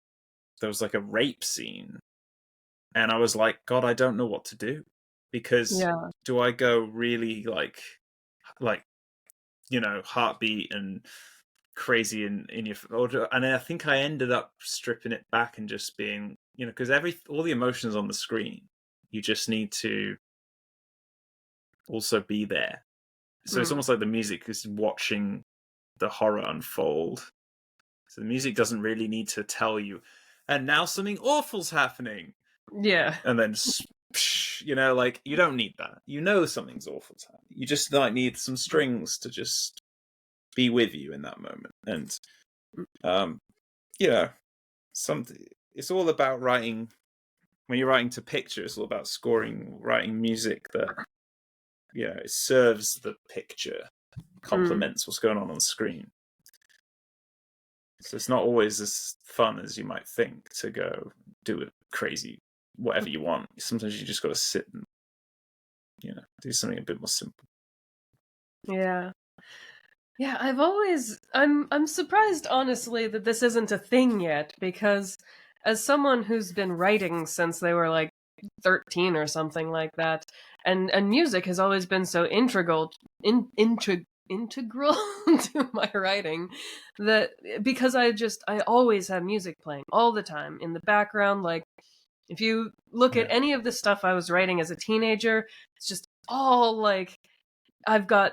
there was like a rape scene, and I was like, God, I don't know what to do, because Yeah. do I go really like heartbeat and crazy in your and I think I ended up stripping it back and just being because all the emotions on the screen, you just need to also be there. So it's Mm. almost like the music is watching the horror unfold. So the music doesn't really need to tell you, and now something awful's happening, Yeah. and then like you don't need that. Something's awful's happening. You just like need some strings to just be with you in that moment. And um, yeah, something. It's all about writing. When you're writing to picture, it's all about writing music that it serves the picture, complements what's going on the screen. So it's not always as fun as you might think to go do it crazy, whatever you want. Sometimes you just got to sit and, do something a bit more simple. Yeah. Yeah, I'm surprised honestly that this isn't a thing yet, because as someone who's been writing since they were like 13 or something like that, and music has always been so integral to my writing, that because I always have music playing all the time in the background. Like, if you look at any of the stuff I was writing as a teenager, it's just all like, I've got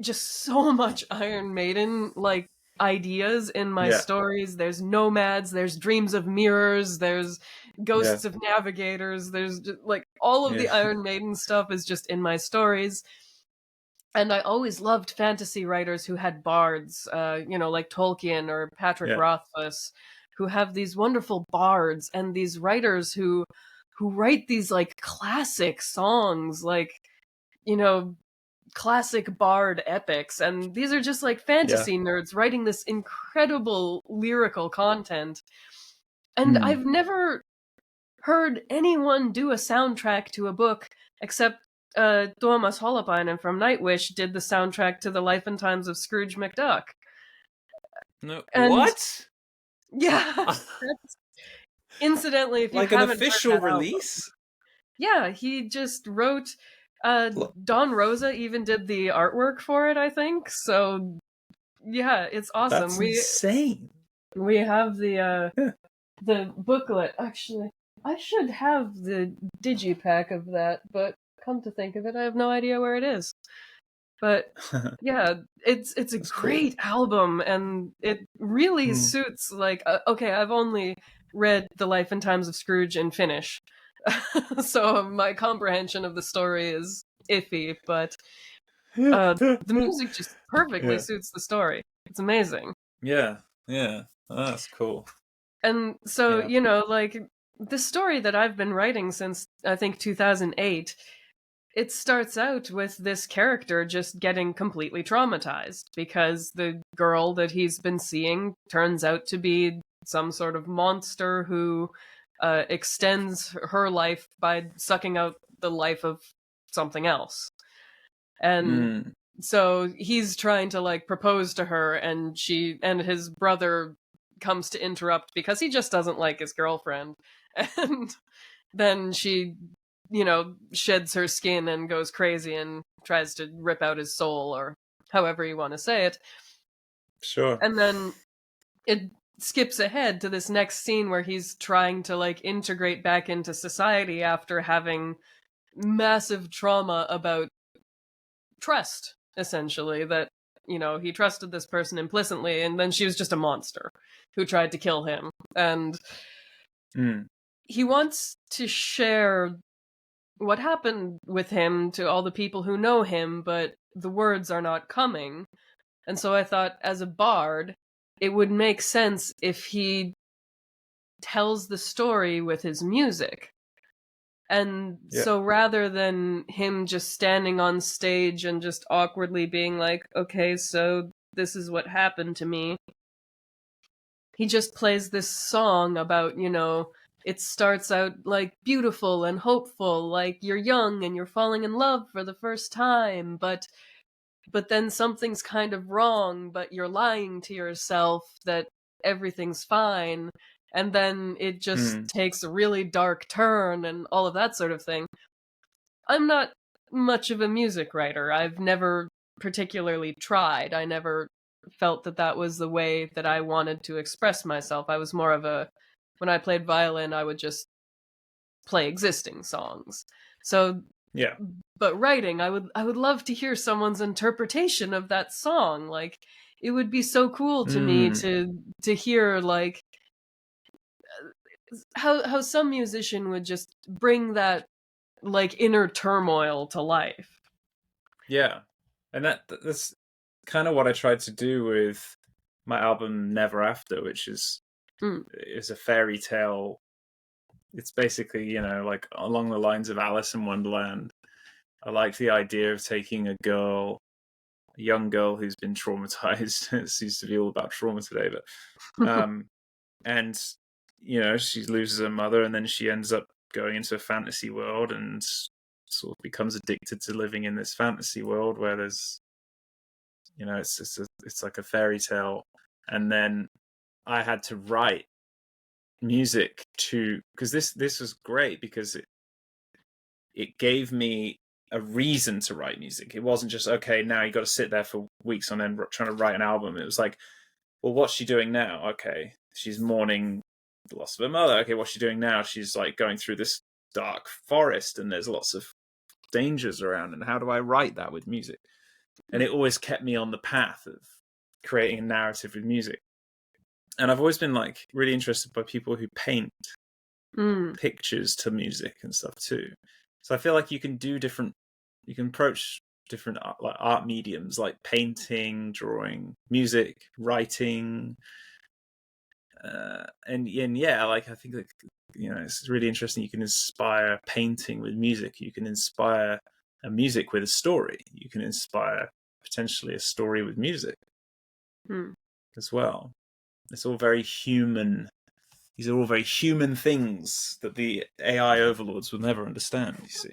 just so much Iron Maiden like ideas in my stories. There's Nomads, there's Dreams of Mirrors, there's Ghosts of Navigators, there's just, like, all of the Iron Maiden stuff is just in my stories. And I always loved fantasy writers who had bards, like Tolkien or Patrick Rothfuss, who have these wonderful bards, and these writers who write these like classic songs, like, classic bard epics. And these are just like fantasy nerds writing this incredible lyrical content. And I've never heard anyone do a soundtrack to a book except Tuomas Välimaa from Nightwish did the soundtrack to The Life and Times of Scrooge McDuck. No, and what? Yeah. Incidentally, if you like haven't an official heard that release? Album, he just wrote. Don Rosa even did the artwork for it, I think. So yeah, it's awesome. That's insane. We have the booklet. Actually, I should have the digipack of that, but come to think of it, I have no idea where it is. But yeah, it's a great album, and it really suits, like, okay, I've only read The Life and Times of Scrooge in Finnish, so my comprehension of the story is iffy, but the music just perfectly suits the story. It's amazing. Yeah, oh, that's cool. And so, like, the story that I've been writing since, I think, 2008, it starts out with this character just getting completely traumatized because the girl that he's been seeing turns out to be some sort of monster who extends her life by sucking out the life of something else. And so he's trying to like propose to her, and his brother comes to interrupt because he just doesn't like his girlfriend. And then she, sheds her skin and goes crazy and tries to rip out his soul, or however you want to say it. Sure. And then it skips ahead to this next scene where he's trying to like integrate back into society after having massive trauma about trust, essentially, that, he trusted this person implicitly, and then she was just a monster who tried to kill him. And he wants to share what happened with him to all the people who know him, but the words are not coming. And so I thought, as a bard, it would make sense if he tells the story with his music. And so rather than him just standing on stage and just awkwardly being like, okay, so this is what happened to me, he just plays this song about, it starts out like beautiful and hopeful, like you're young and you're falling in love for the first time, but then something's kind of wrong, but you're lying to yourself that everything's fine. And then it just takes a really dark turn and all of that sort of thing. I'm not much of a music writer. I've never particularly tried. I never felt that was the way that I wanted to express myself. I was more of when I played violin, I would just play existing songs. So yeah. But writing, I would love to hear someone's interpretation of that song. Like, it would be so cool to me to hear like how some musician would just bring that like inner turmoil to life. Yeah. And that's kind of what I tried to do with my album Never After, which is It's a fairy tale. It's basically, you know, like along the lines of Alice in Wonderland. I like the idea of taking a young girl who's been traumatized. It seems to be all about trauma today, but and you know, she loses her mother, and then she ends up going into a fantasy world and sort of becomes addicted to living in this fantasy world where there's, you know, it's like a fairy tale. And then I had to write music because this was great because it gave me a reason to write music. It wasn't just, okay, now you got to sit there for weeks on end trying to write an album. It was like, well, what's she doing now? Okay, she's mourning the loss of her mother. Okay, what's she doing now? She's like going through this dark forest and there's lots of dangers around. And how do I write that with music? And it always kept me on the path of creating a narrative with music. And I've always been like really interested by people who paint pictures to music and stuff too. So I feel like you can approach different art mediums like painting, drawing, music, writing, and yeah, like I think that, you know, it's really interesting. You can inspire painting with music. You can inspire a music with a story. You can inspire potentially a story with music as well. It's all very human. These are all very human things that the AI overlords will never understand, you see.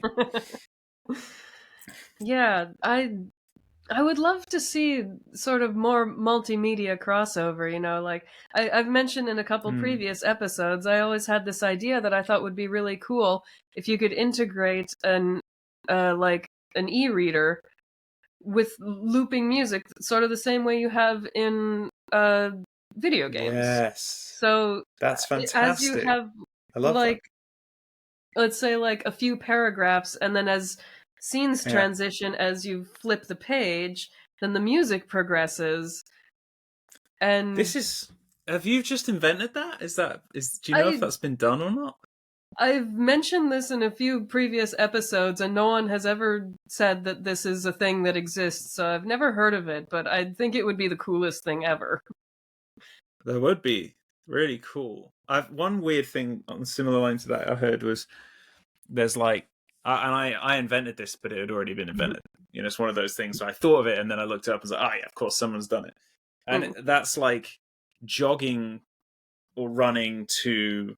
Yeah, I would love to see sort of more multimedia crossover, you know, like I've mentioned in a couple previous episodes, I always had this idea that I thought would be really cool if you could integrate like an e-reader with looping music, sort of the same way you have in video games. Yes. So that's fantastic. as you have, I love like, that. let's say like a few paragraphs, and then as scenes transition, as you flip the page, then the music progresses. And have you just invented that? Do you know if that's been done or not? I've mentioned this in a few previous episodes, and no one has ever said that this is a thing that exists, so I've never heard of it, but I think it would be the coolest thing ever. That would be really cool. One weird thing on similar lines to that I heard was there's like, and I invented this, but it had already been invented. You know, it's one of those things. So I thought of it, and then I looked it up and was like, oh yeah, of course someone's done it. And that's like jogging or running to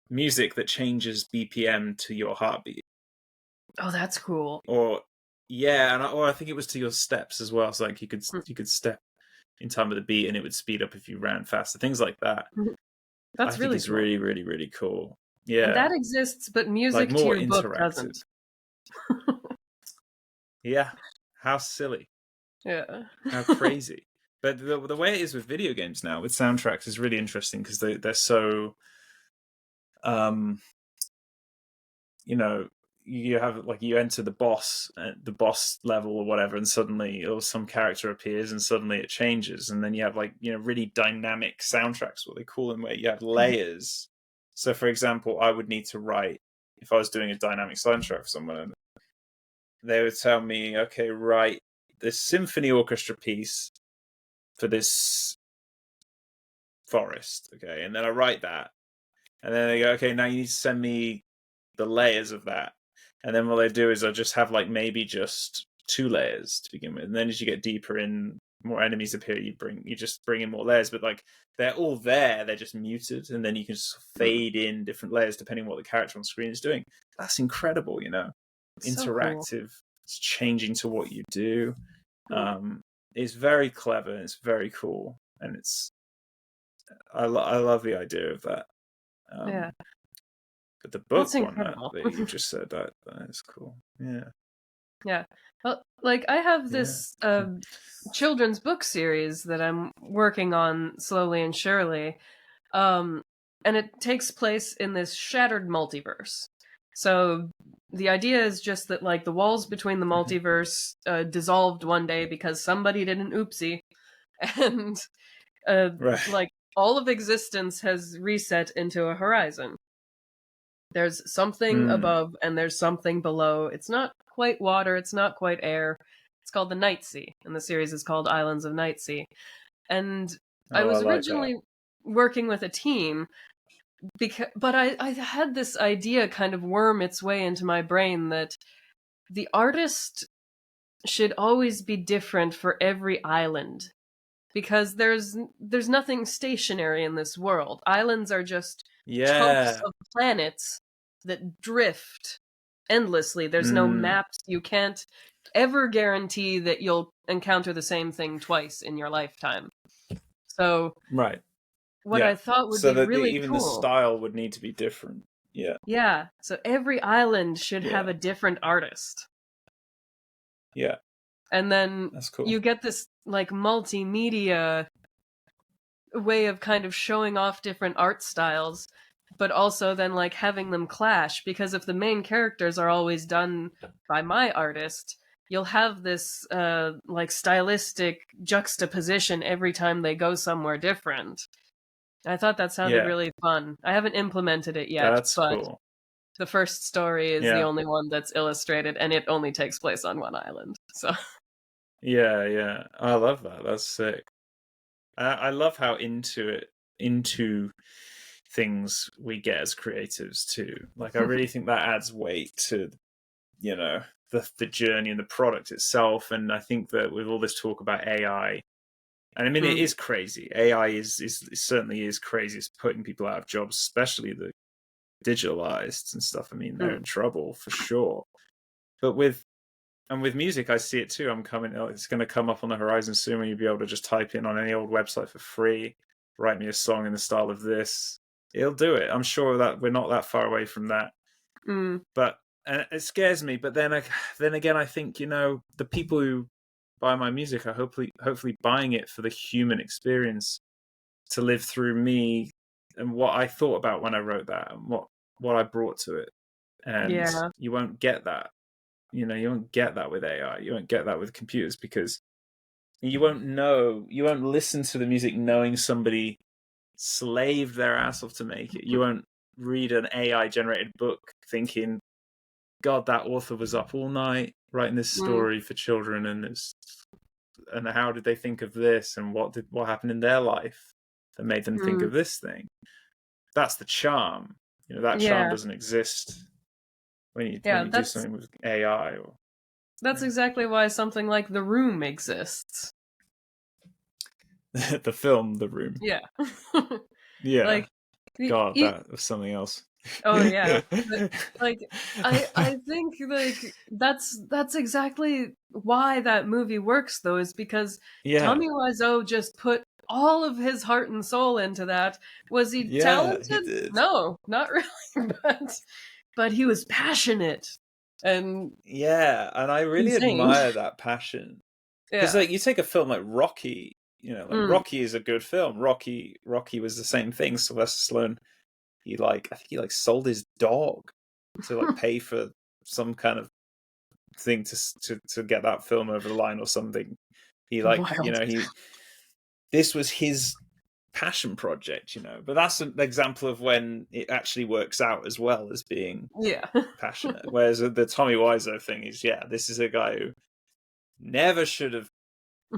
music that changes BPM to your heartbeat. Oh, that's cool. Or yeah, or I think it was to your steps as well. So like you could step in time with the beat, and it would speed up if you ran faster. Things like that. That's really cool. Really, really, really cool. Yeah, and that exists, but music like more to your book doesn't. Yeah, how silly. Yeah, how crazy. But the way it is with video games now with soundtracks is really interesting because they're so, you know, you have like you enter the boss level or whatever, and suddenly some character appears and suddenly it changes, and then you have like, you know, really dynamic soundtracks, what they call them, where you have layers. So for example, I would need to write, if I was doing a dynamic soundtrack for someone, they would tell me, okay, write this symphony orchestra piece for this forest, okay, and then I write that, and then they go, okay, now you need to send me the layers of that. And then what they do is I just have like maybe just 2 layers to begin with, and then as you get deeper in, more enemies appear, you just bring in more layers, but like they're all there, they're just muted, and then you can just fade in different layers depending on what the character on screen is doing. That's incredible, you know. It's interactive, so cool. It's changing to what you do. It's very clever, and it's very cool, and I love the idea of that. Yeah. But the book one that you just said, that is cool. Yeah. Yeah. Well, like I have this children's book series that I'm working on slowly and surely. And it takes place in this shattered multiverse. So the idea is just that like the walls between the multiverse dissolved one day because somebody did an oopsie, and like all of existence has reset into a horizon. There's something above and there's something below. It's not quite water, it's not quite air. It's called the Night Sea, and the series is called Islands of Night Sea. And I was originally working with a team. But I had this idea kind of worm its way into my brain that the artist should always be different for every island, because there's nothing stationary in this world. Islands are just chunks Yeah. of planets that drift endlessly. There's no maps. You can't ever guarantee that you'll encounter the same thing twice in your lifetime. So Right. what I thought would So be that really even the cool. style would need to be different. Yeah. Yeah, so every island should have a different artist. Yeah. And then That's cool. you get this like multimedia way of kind of showing off different art styles, but also then like having them clash, because if the main characters are always done by my artist, you'll have this like stylistic juxtaposition every time they go somewhere different. I thought that sounded really fun. I haven't implemented it yet, That's but cool. the first story is the Yeah. only one that's illustrated, and it only takes place on one island. So Yeah. I love that. That's sick. I love how into things we get as creatives too. Like I really think that adds weight to, you know, the journey and the product itself. And I think that with all this talk about AI, and I mean it is crazy. AI is certainly is crazy. It's putting people out of jobs, especially the digital artists and stuff. I mean, they're in trouble for sure. But with music, I see it too. It's going to come up on the horizon soon, when you'll be able to just type in on any old website for free, write me a song in the style of this. It'll do it. I'm sure that we're not that far away from that. But and it scares me. But then again, I think, you know, the people who buy my music are hopefully buying it for the human experience, to live through me and what I thought about when I wrote that, and what I brought to it. And you won't get that. You know, you won't get that with AI. You won't get that with computers, because you won't listen to the music knowing somebody slaved their ass off to make it. You won't read an AI generated book thinking, God, that author was up all night writing this story for children, and how did they think of this, and what happened in their life that made them think of this thing. That's the charm. You know, that charm doesn't exist when you do something with AI. That's exactly why something like The Room exists. The film The Room. Yeah. Yeah. Like, God, that was something else. Oh yeah. But, like, I think like that's exactly why that movie works, though, is because Tommy Wiseau just put all of his heart and soul into that. Was he talented? He did. No, not really, but he was passionate. And and I really admire that passion. Because like, you take a film like Rocky, you know, like Rocky is a good film. Rocky was the same thing. Sylvester Stallone, I think he sold his dog to like pay for some kind of thing to get that film over the line or something. He you know, this was his passion project, you know. But that's an example of when it actually works out as well as being passionate. Whereas the Tommy Wiseau thing is, this is a guy who never should have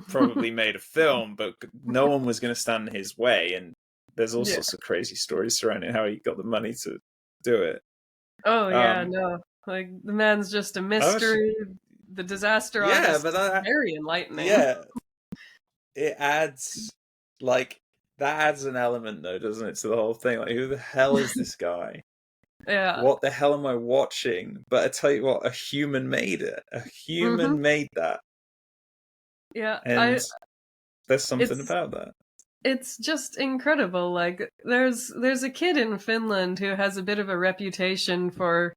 probably made a film, but no one was going to stand in his way. And there's all sorts of crazy stories surrounding how he got the money to do it. Oh yeah, no, like the man's just a mystery. The disaster artist, but very enlightening. Yeah, it adds that adds an element, though, doesn't it, to the whole thing? Like, who the hell is this guy? What the hell am I watching? But I tell you what, a human made it. A human made that. Yeah, and there's something about that. It's just incredible. Like, there's a kid in Finland who has a bit of a reputation for,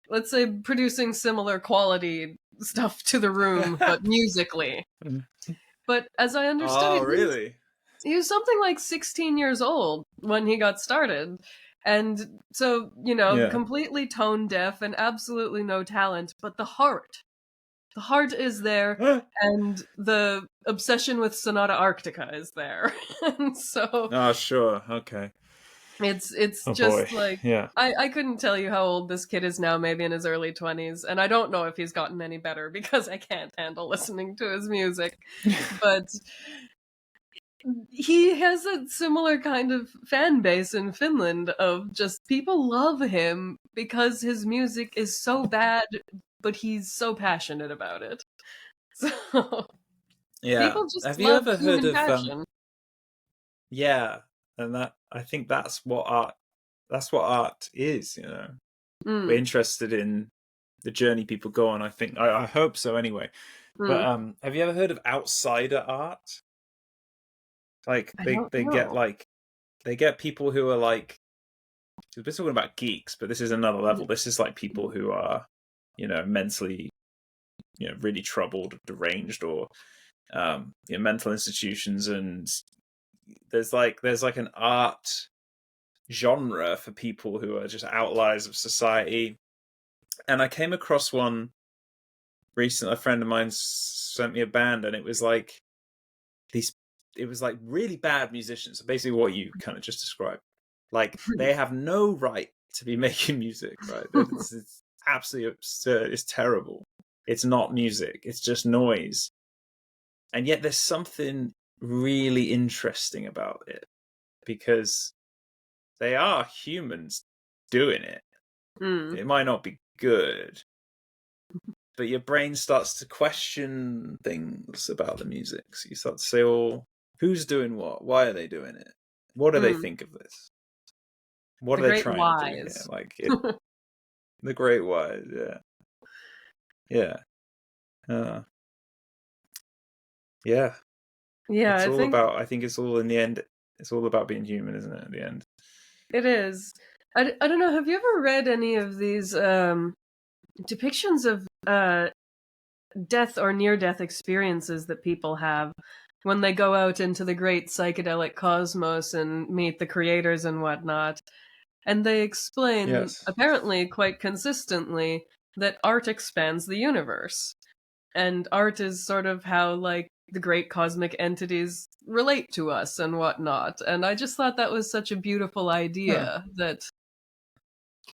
let's say, producing similar quality stuff to The Room, but musically. But as I understood really? He was something like 16 years old when he got started. And so, you know, completely tone deaf and absolutely no talent, but the heart is there, and the obsession with Sonata Arctica is there. And so, oh sure, okay, it's just like, I couldn't tell you how old this kid is now, maybe in his early 20s, and I don't know if he's gotten any better because I can't handle listening to his music. But he has a similar kind of fan base in Finland of just people love him because his music is so bad, but he's so passionate about it. So Yeah. people just Have you love ever heard human of passion. yeah, and that I think that's what art is, you know. We're Mm, interested in the journey people go on, I think. I hope so anyway. But mm. have you ever heard of outsider art? Like I don't they get know. like they get people who are like we're talking about geeks, but this is another level. This is like people who are, you know, mentally, you know, really troubled, deranged, or you know, mental institutions, and there's like an art genre for people who are just outliers of society. And I came across one recently. A friend of mine sent me a band, and it was like these. It was like really bad musicians. Basically, what you kind of just described. Like they have no right to be making music, right? It's absolutely absurd. It's terrible. It's not music. It's just noise. And yet, there's something really interesting about it because they are humans doing it. Mm. It might not be good, but your brain starts to question things about the music. So you start to say, "Oh, who's doing what? Why are they doing it? What do they Mm. think of this? What The are they great trying to do here?" whys. Like the great wise, yeah, yeah, uh, yeah. Yeah, It's I all think about. I think it's all in the end. It's all about being human, isn't it? At the end. it is. I don't know, have you ever read any of these depictions of death or near-death experiences that people have when they go out into the great psychedelic cosmos and meet the creators and whatnot? And they explain, Yes. apparently quite consistently, that art expands the universe. And art is sort of how, like, the great cosmic entities relate to us and whatnot. And I just thought that was such a beautiful Huh. idea that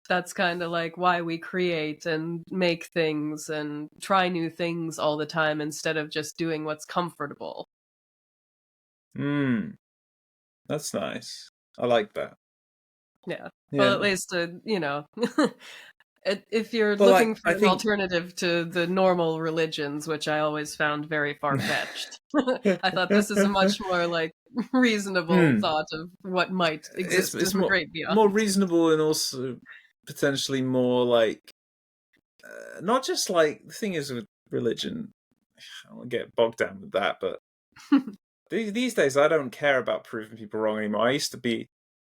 that's kind of like why we create and make things and try new things all the time instead of just doing what's comfortable. Hmm. That's nice. I like that. Yeah. Well, at Yeah. least, if you're Well, looking I for an think. alternative to the normal religions, which I always found very far-fetched, I thought this is a much more, like, reasonable Hmm. thought of what might exist in It's the more great more beyond. reasonable and also potentially more like not just like the thing is with religion. I won't get bogged down with that, but these days I don't care about proving people wrong anymore. I used to be.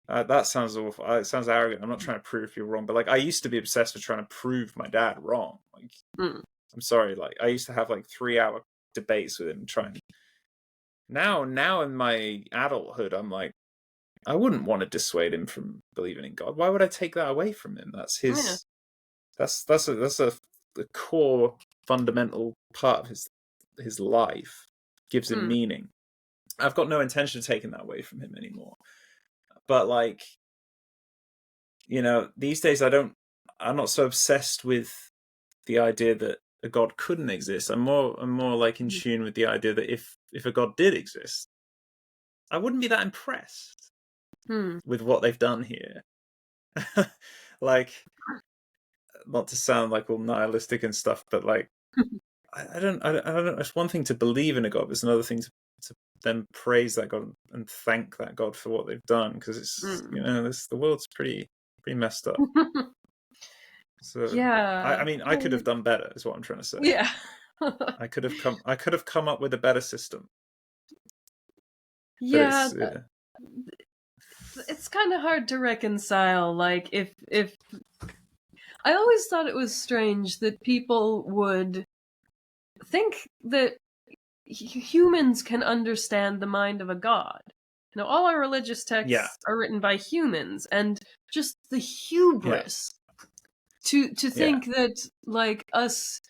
That sounds awful. It sounds arrogant. I'm not trying to prove people wrong, but like I used to be obsessed with trying to prove my dad wrong. Like Mm, I'm sorry, like I used to have like 3 hour debates with him trying. Now in my adulthood, I'm like I wouldn't want to dissuade him from believing in God. Why would I take that away from him? That's yeah. his. That's a core fundamental part of his life. Gives him Mm, meaning. I've got no intention of taking that away from him anymore. But like you know, these days I'm not so obsessed with the idea that a god couldn't exist. I'm more like in tune with the idea that if a god did exist, I wouldn't be that impressed mm, with what they've done here. Like, not to sound like all nihilistic and stuff, but like, I don't know. It's one thing to believe in a god, but it's another thing to then praise that god and thank that god for what they've done because it's you mm. know the world's pretty messed up. So I Yeah. mean I could have done better, is what I'm trying to say. Yeah. I could have come up with a better system, but Yeah, it's it's kind of hard to reconcile. Like, if I always thought it was strange that people would think that humans can understand the mind of a god. All our religious yeah, texts are written by humans, and just the yeah, hubris to yeah. think that, like, us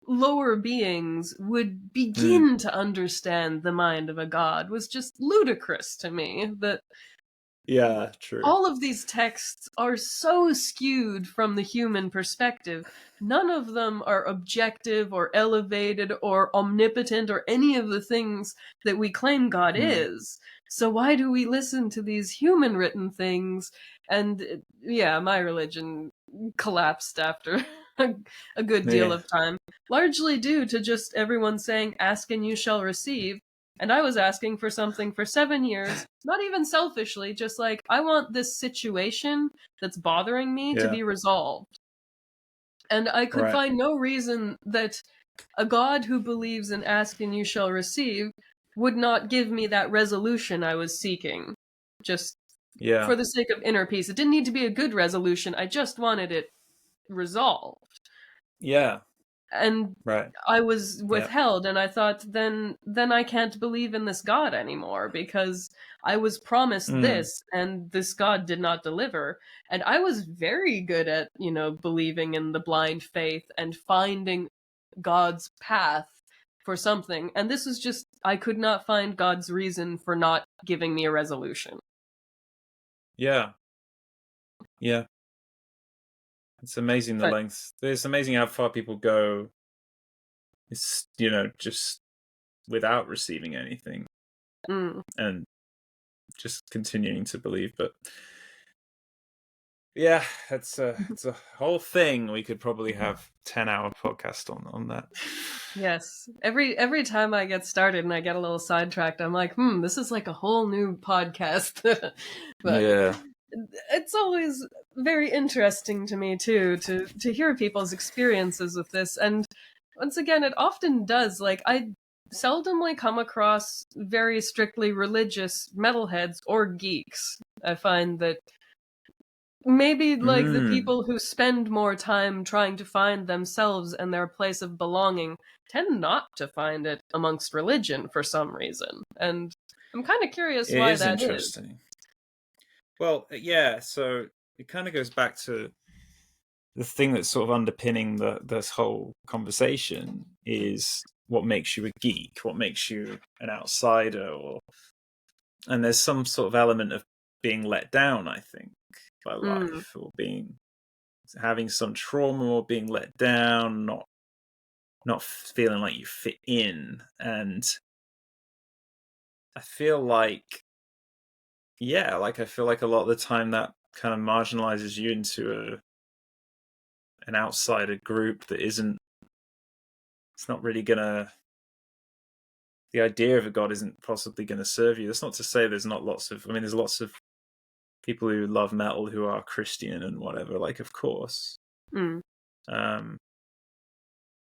lower beings would Mm, begin to understand the mind of a god was just ludicrous to me. That Yeah, true. All of these texts are so skewed from the human perspective. None of them are objective or elevated or omnipotent or any of the things that we claim God is. So why do we listen to these human written things? And yeah, my religion collapsed after a good deal Yeah. of time, largely due to just everyone saying, ask and you shall receive. And I was asking for something for 7 years, not even selfishly, just like, I want this situation that's bothering me to Yeah. be resolved. And I could Right. find no reason that a God who believes in ask and you shall receive would not give me that resolution I was seeking. Just Yeah. for the sake of inner peace. It didn't need to be a good resolution, I just wanted it resolved. Yeah. And Right. I was Yeah. withheld, and I thought, then I can't believe in this God anymore, because I was promised this and this God did not deliver. And I was very good at, believing in the blind faith and finding God's path for something, and this is just, I could not find God's reason for not giving me a resolution. Yeah. Yeah. It's amazing the But lengths. It's amazing how far people go. It's just without receiving anything and just continuing to believe. But yeah, it's a whole thing. We could probably have 10-hour podcast on that. yes, every time I get started and I get a little sidetracked, I'm like, this is like a whole new podcast. But Yeah. it's always very interesting to me too to hear people's experiences with this. And once again, it often does, like, I seldomly come across very strictly religious metalheads or geeks. I find that maybe, like, the people who spend more time trying to find themselves and their place of belonging tend not to find it amongst religion for some reason. And I'm kind of curious It why is that is. interesting. Well, yeah, so it kind of goes back to the thing that's sort of underpinning this whole conversation is what makes you a geek, what makes you an outsider, and there's some sort of element of being let down, I think, by life, or having some trauma, or being let down, not feeling like you fit in. And I feel like, I feel like a lot of the time that kind of marginalizes you into an outsider group that isn't. It's not really gonna. The idea of a god isn't possibly going to serve you. That's not to say there's not lots of. I mean, there's lots of people who love metal who are Christian and whatever. Like, of course. But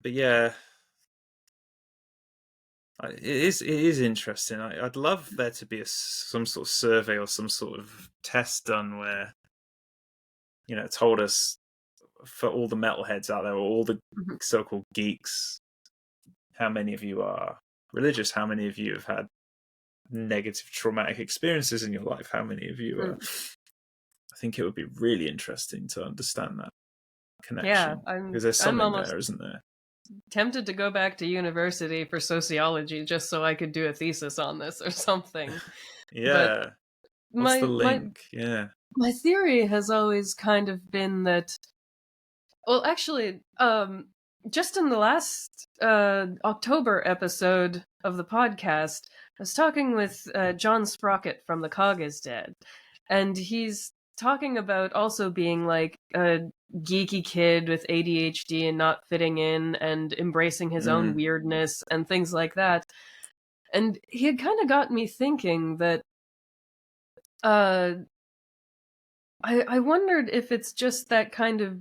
yeah, it is interesting. I'd love there to be some sort of survey or some sort of test done where, told us, for all the metalheads out there, or all the so-called geeks, how many of you are religious, how many of you have had negative traumatic experiences in your life, how many of you are. I think it would be really interesting to understand that connection, because there's something almost there, isn't there? tempted to go back to university for sociology just so I could do a thesis on this or something. Yeah. But What's the my link? Yeah. my theory has always kind of been that, well, actually, just in the last October episode of the podcast, I was talking with John Sprocket from The Cog is Dead, and he's talking about also being like a geeky kid with ADHD and not fitting in and embracing his own weirdness and things like that. And he had kind of got me thinking that I wondered if it's just that kind of,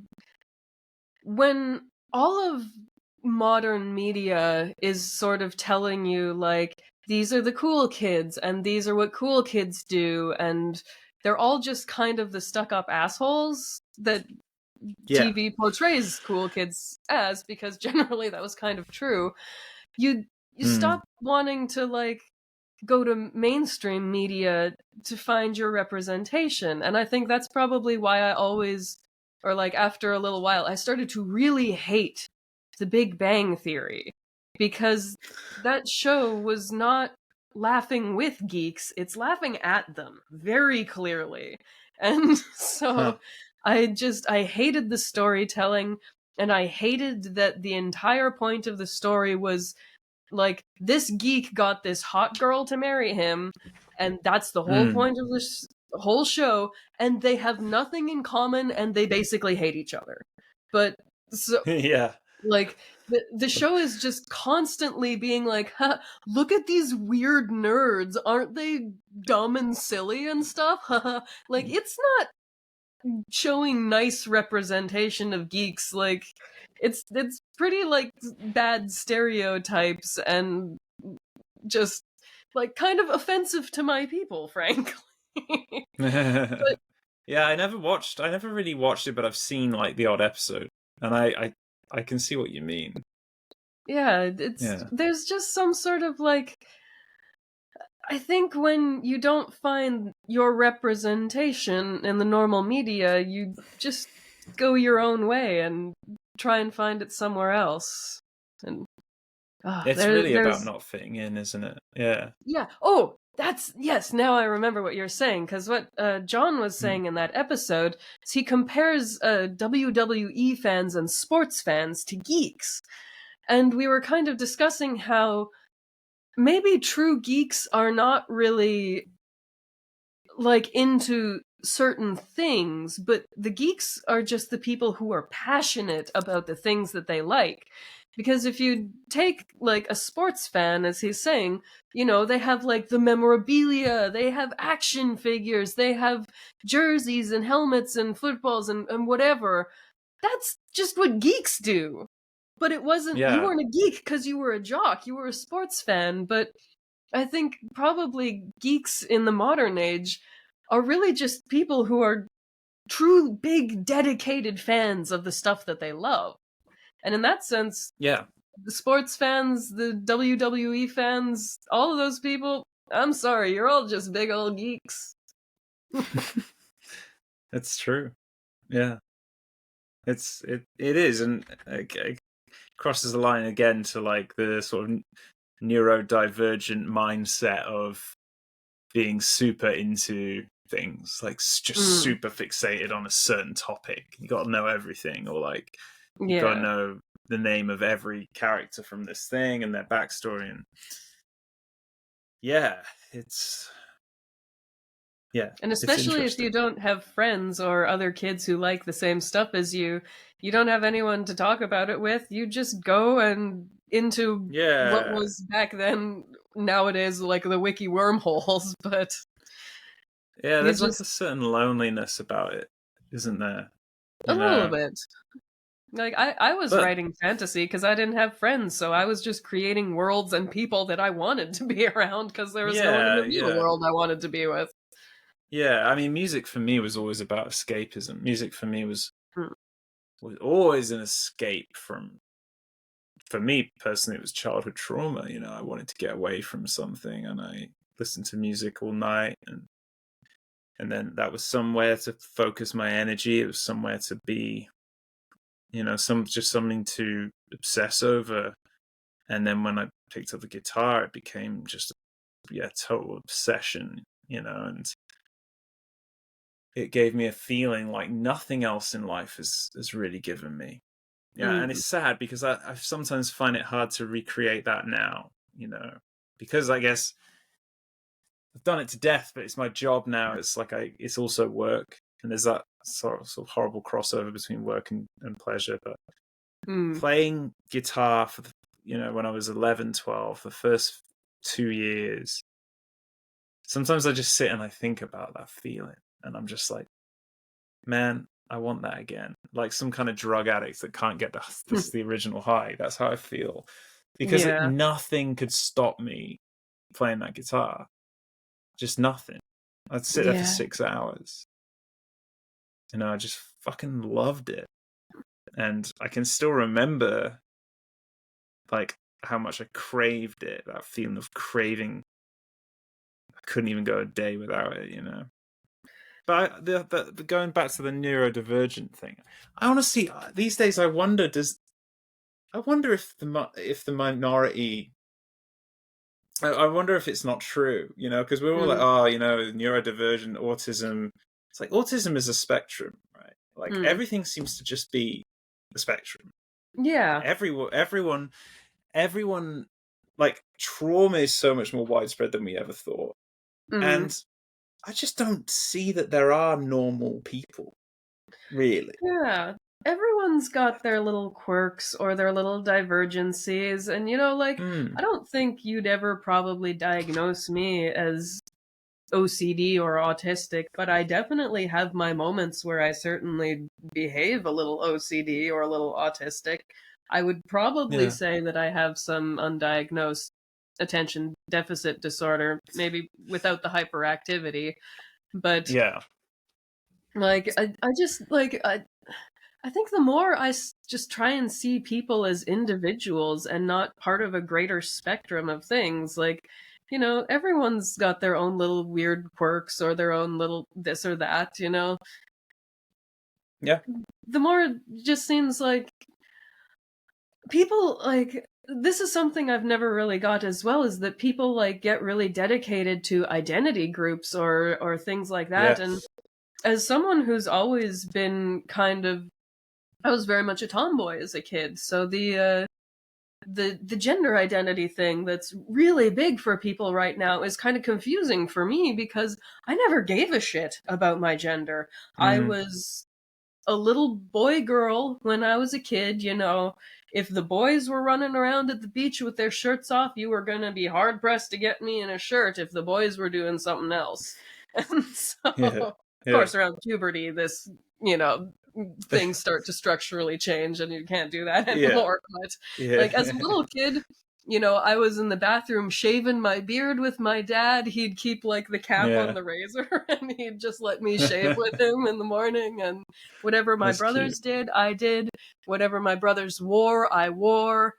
when all of modern media is sort of telling you, like, these are the cool kids and these are what cool kids do, and they're all just kind of the stuck-up assholes that TV portrays cool kids as, because generally that was kind of true. You stop wanting to, like, go to mainstream media to find your representation. And I think that's probably why I always, or like after a little while, I started to really hate The Big Bang Theory, because that show was not laughing with geeks, it's laughing at them very clearly. And so I hated the storytelling, and I hated that the entire point of the story was like, this geek got this hot girl to marry him, and that's the whole point of this whole show, and they have nothing in common, and they basically hate each other. But so Yeah. like the show is just constantly being like, look at these weird nerds, aren't they dumb and silly and stuff? Like, it's not showing nice representation of geeks. Like, it's pretty like bad stereotypes, and just like kind of offensive to my people, frankly. But Yeah, I never really watched it, but I've seen like the odd episode, and I can see what you mean. yeah, Yeah. there's just some sort of like, I think when you don't find your representation in the normal media, you just go your own way and try and find it somewhere else. And It's really about there's not fitting in, isn't it? Yeah. yeah. Oh, yes. Now I remember what you're saying, because what John was saying in that episode is he compares WWE fans and sports fans to geeks, and we were kind of discussing how maybe true geeks are not really like into certain things, but the geeks are just the people who are passionate about the things that they like. Because if you take like a sports fan, as he's saying, you know, they have like the memorabilia, they have action figures, they have jerseys and helmets and footballs and whatever. That's just what geeks do. But it wasn't, you Yeah. weren't a geek because you were a jock, you were a sports fan. But I think probably geeks in the modern age are really just people who are true, big, dedicated fans of the stuff that they love. And in that sense, Yeah. the sports fans, the WWE fans, all of those people, I'm sorry, you're all just big old geeks. It's true. Yeah. It is, and it crosses the line again to like the sort of neurodivergent mindset of being super into things, like just super fixated on a certain topic. You got to know everything, or like you got to know the name of every character from this thing and their backstory. And and especially if you don't have friends or other kids who like the same stuff as you don't have anyone to talk about it with. You just go and into what was back then, nowadays, like the wiki wormholes. But there's like a certain loneliness about it, isn't there? A little bit. Like, I was writing fantasy because I didn't have friends, so I was just creating worlds and people that I wanted to be around because there was no one in the real world I wanted to be with. Yeah, I mean, music for me was always about escapism. Music for me was always an escape from. For me personally, it was childhood trauma. You know, I wanted to get away from something, and I listened to music all night, and then that was somewhere to focus my energy. It was somewhere to be, you know, just something to obsess over. And then when I picked up the guitar, it became just total obsession. You know, and it gave me a feeling like nothing else in life has really given me. Yeah, and it's sad because I sometimes find it hard to recreate that now, you know, because I guess I've done it to death, but it's my job now. It's like it's also work, and there's that sort of horrible crossover between work and pleasure. But playing guitar for when I was 11, 12, the first 2 years, sometimes I just sit and I think about that feeling. And I'm just like, man, I want that again. Like some kind of drug addict that can't get the original high. That's how I feel. Because nothing could stop me playing that guitar. Just nothing. I'd sit there for 6 hours. You know, I just fucking loved it. And I can still remember like how much I craved it, that feeling of craving. I couldn't even go a day without it, you know. But the going back to the neurodivergent thing, I honestly these days I wonder if the minority I wonder if it's not true, because we're all like, Mm, oh, neurodivergent, autism. It's like autism is a spectrum, right? Like mm. everything seems to just be the spectrum. Yeah. Everyone, like trauma is so much more widespread than we ever thought, Mm. and I just don't see that there are normal people, really. Yeah. Everyone's got their little quirks or their little divergencies. And, like, Hmm. I don't think you'd ever probably diagnose me as OCD or autistic, but I definitely have my moments where I certainly behave a little OCD or a little autistic. I would probably Yeah. say that I have some undiagnosed attention deficit disorder, maybe without the hyperactivity. But Yeah. like, I just like I think the more just try and see people as individuals and not part of a greater spectrum of things, like, everyone's got their own little weird quirks or their own little this or that. Yeah. The more it just seems like people like this is something I've never really got as well is that people like get really dedicated to identity groups or things like that. And Yes. as someone who's always been I was very much a tomboy as a kid, so the gender identity thing that's really big for people right now is kind of confusing for me because I never gave a shit about my gender. I Mm. was a little boy girl when I was a kid, If the boys were running around at the beach with their shirts off, you were going to be hard pressed to get me in a shirt if the boys were doing something else. And so, Yeah. of Yeah. course, around puberty, you know, things start to structurally change and you can't do that Yeah. anymore. But, Yeah. like, as a little kid, I was in the bathroom shaving my beard with my dad. He'd keep like the cap on Yeah. the razor and he'd just let me shave with him in the morning. And whatever my That's cute. brothers did, I did. Whatever my brothers wore, I wore.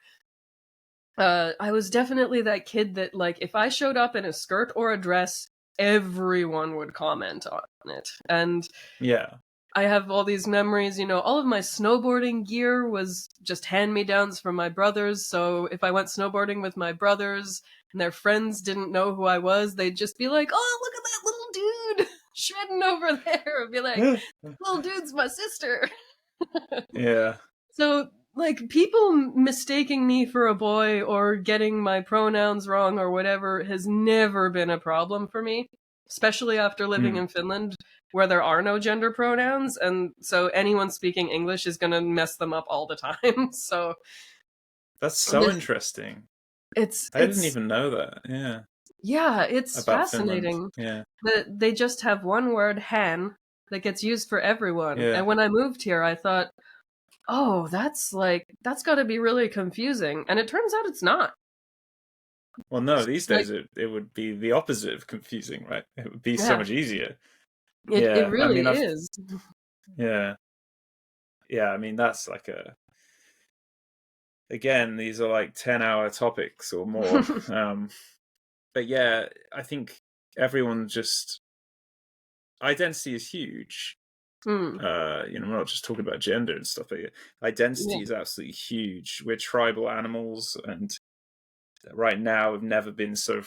I was definitely that kid that, like, if I showed up in a skirt or a dress, everyone would comment on it. And Yeah. I have all these memories, all of my snowboarding gear was just hand-me-downs from my brothers, so if I went snowboarding with my brothers and their friends didn't know who I was, they'd just be like, "Oh, look at that little dude shredding over there," and be like, "Little dude's my sister." Yeah. So, like, people mistaking me for a boy or getting my pronouns wrong or whatever has never been a problem for me, especially after living Mm. in Finland where there are no gender pronouns. And so anyone speaking English is going to mess them up all the time. So That's so interesting. I didn't it's, even know that. Yeah. yeah, it's About Finland. fascinating Yeah. that they just have one word, han, that gets used for everyone. Yeah. And when I moved here, I thought, oh, that's got to be really confusing. And it turns out it's not. Well, no, these Like, days it would be the opposite of confusing, right? It would be so yeah, much easier. it Yeah. I really mean, is. yeah. Yeah. I mean, that's like again, these are like 10-hour topics or more. But yeah, I think everyone just, identity is huge. Hmm. We're not just talking about gender and stuff, but Yeah. identity is absolutely huge. We're tribal animals, and right now we've never been so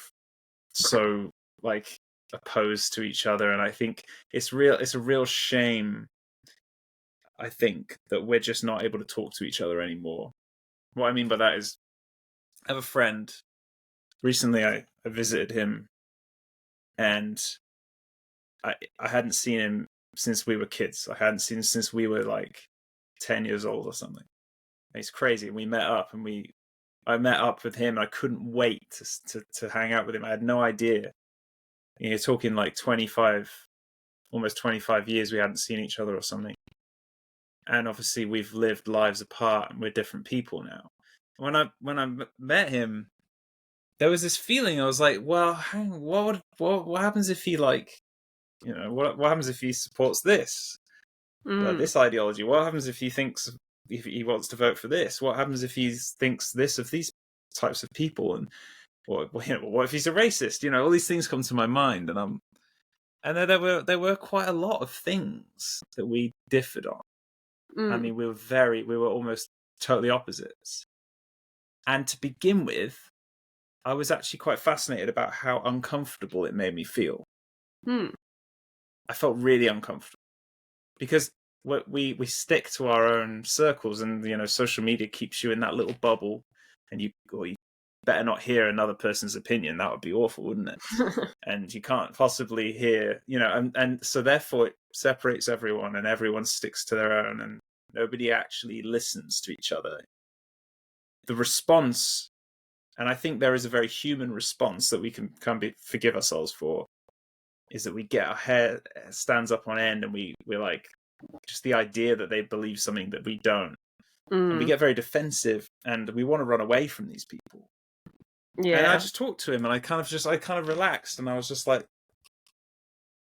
like opposed to each other. And I think it's a real shame, I think, that we're just not able to talk to each other anymore. What I mean by that is, I have a friend. Recently I visited him, and I hadn't seen him since we were kids. I hadn't seen him since we were like 10 years old or something. And he's crazy. We met up, and I met up with him. And I couldn't wait to hang out with him. I had no idea. You're talking like 25, almost 25 years we hadn't seen each other or something. And obviously we've lived lives apart, and we're different people now. When I met him, there was this feeling. I was like, well, what happens if he what happens if he supports Mm. this ideology? What happens if he wants to vote for this? What happens if he thinks this of these types of people? And what if he's a racist? All these things come to my mind, and there were quite a lot of things that we differed on. I Mm. mean, we were almost totally opposites. And to begin with, I was actually quite fascinated about how uncomfortable it made me feel. I felt really uncomfortable because we stick to our own circles, and social media keeps you in that little bubble, and you better not hear another person's opinion. That would be awful, wouldn't it? And you can't possibly hear, and so therefore it separates everyone, and everyone sticks to their own, and nobody actually listens to each other. The response, and I think there is a very human response that we can forgive ourselves for, is that we get our hair stands up on end, and we're like, just the idea that they believe something that we don't. And we get very defensive, and we want to run away from these people. Yeah. And I just talked to him, and I kind of relaxed, and I was just like,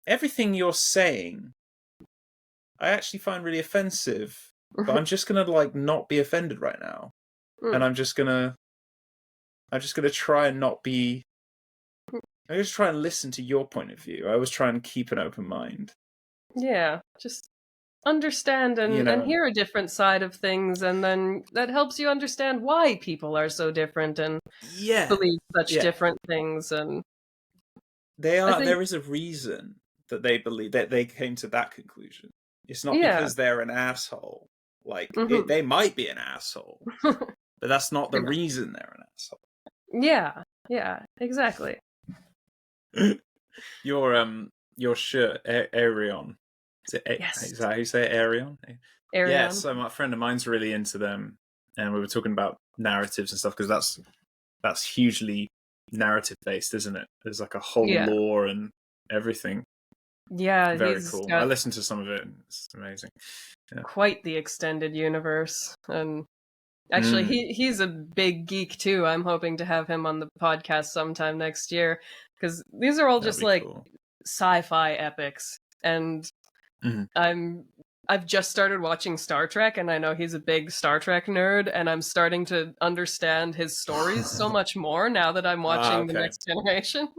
everything you're saying, I actually find really offensive, but I'm just gonna not be offended right now, and I'm just gonna try and not be. I just try and listen to your point of view. I always try and keep an open mind. Yeah, just understand and hear a different side of things, and then that helps you understand why people are so different and believe such different things. And there is a reason that they believe that they came to that conclusion. It's not because they're an asshole. They might be an asshole, but that's not the reason they're an asshole. Yeah, exactly. Your shirt, Arion. Is that how you say it, Arion? Arion. Yeah, so my friend of mine's really into them, and we were talking about narratives and stuff, because that's hugely narrative based, isn't it? There's like a whole lore and everything. Yeah, very cool. I listened to some of it, and it's amazing. Yeah. Quite the extended universe, and actually he's a big geek too. I'm hoping to have him on the podcast sometime next year, because these are all just cool sci-fi epics, and I've just started watching Star Trek, and I know he's a big Star Trek nerd, and I'm starting to understand his stories so much more now that I'm watching The Next Generation.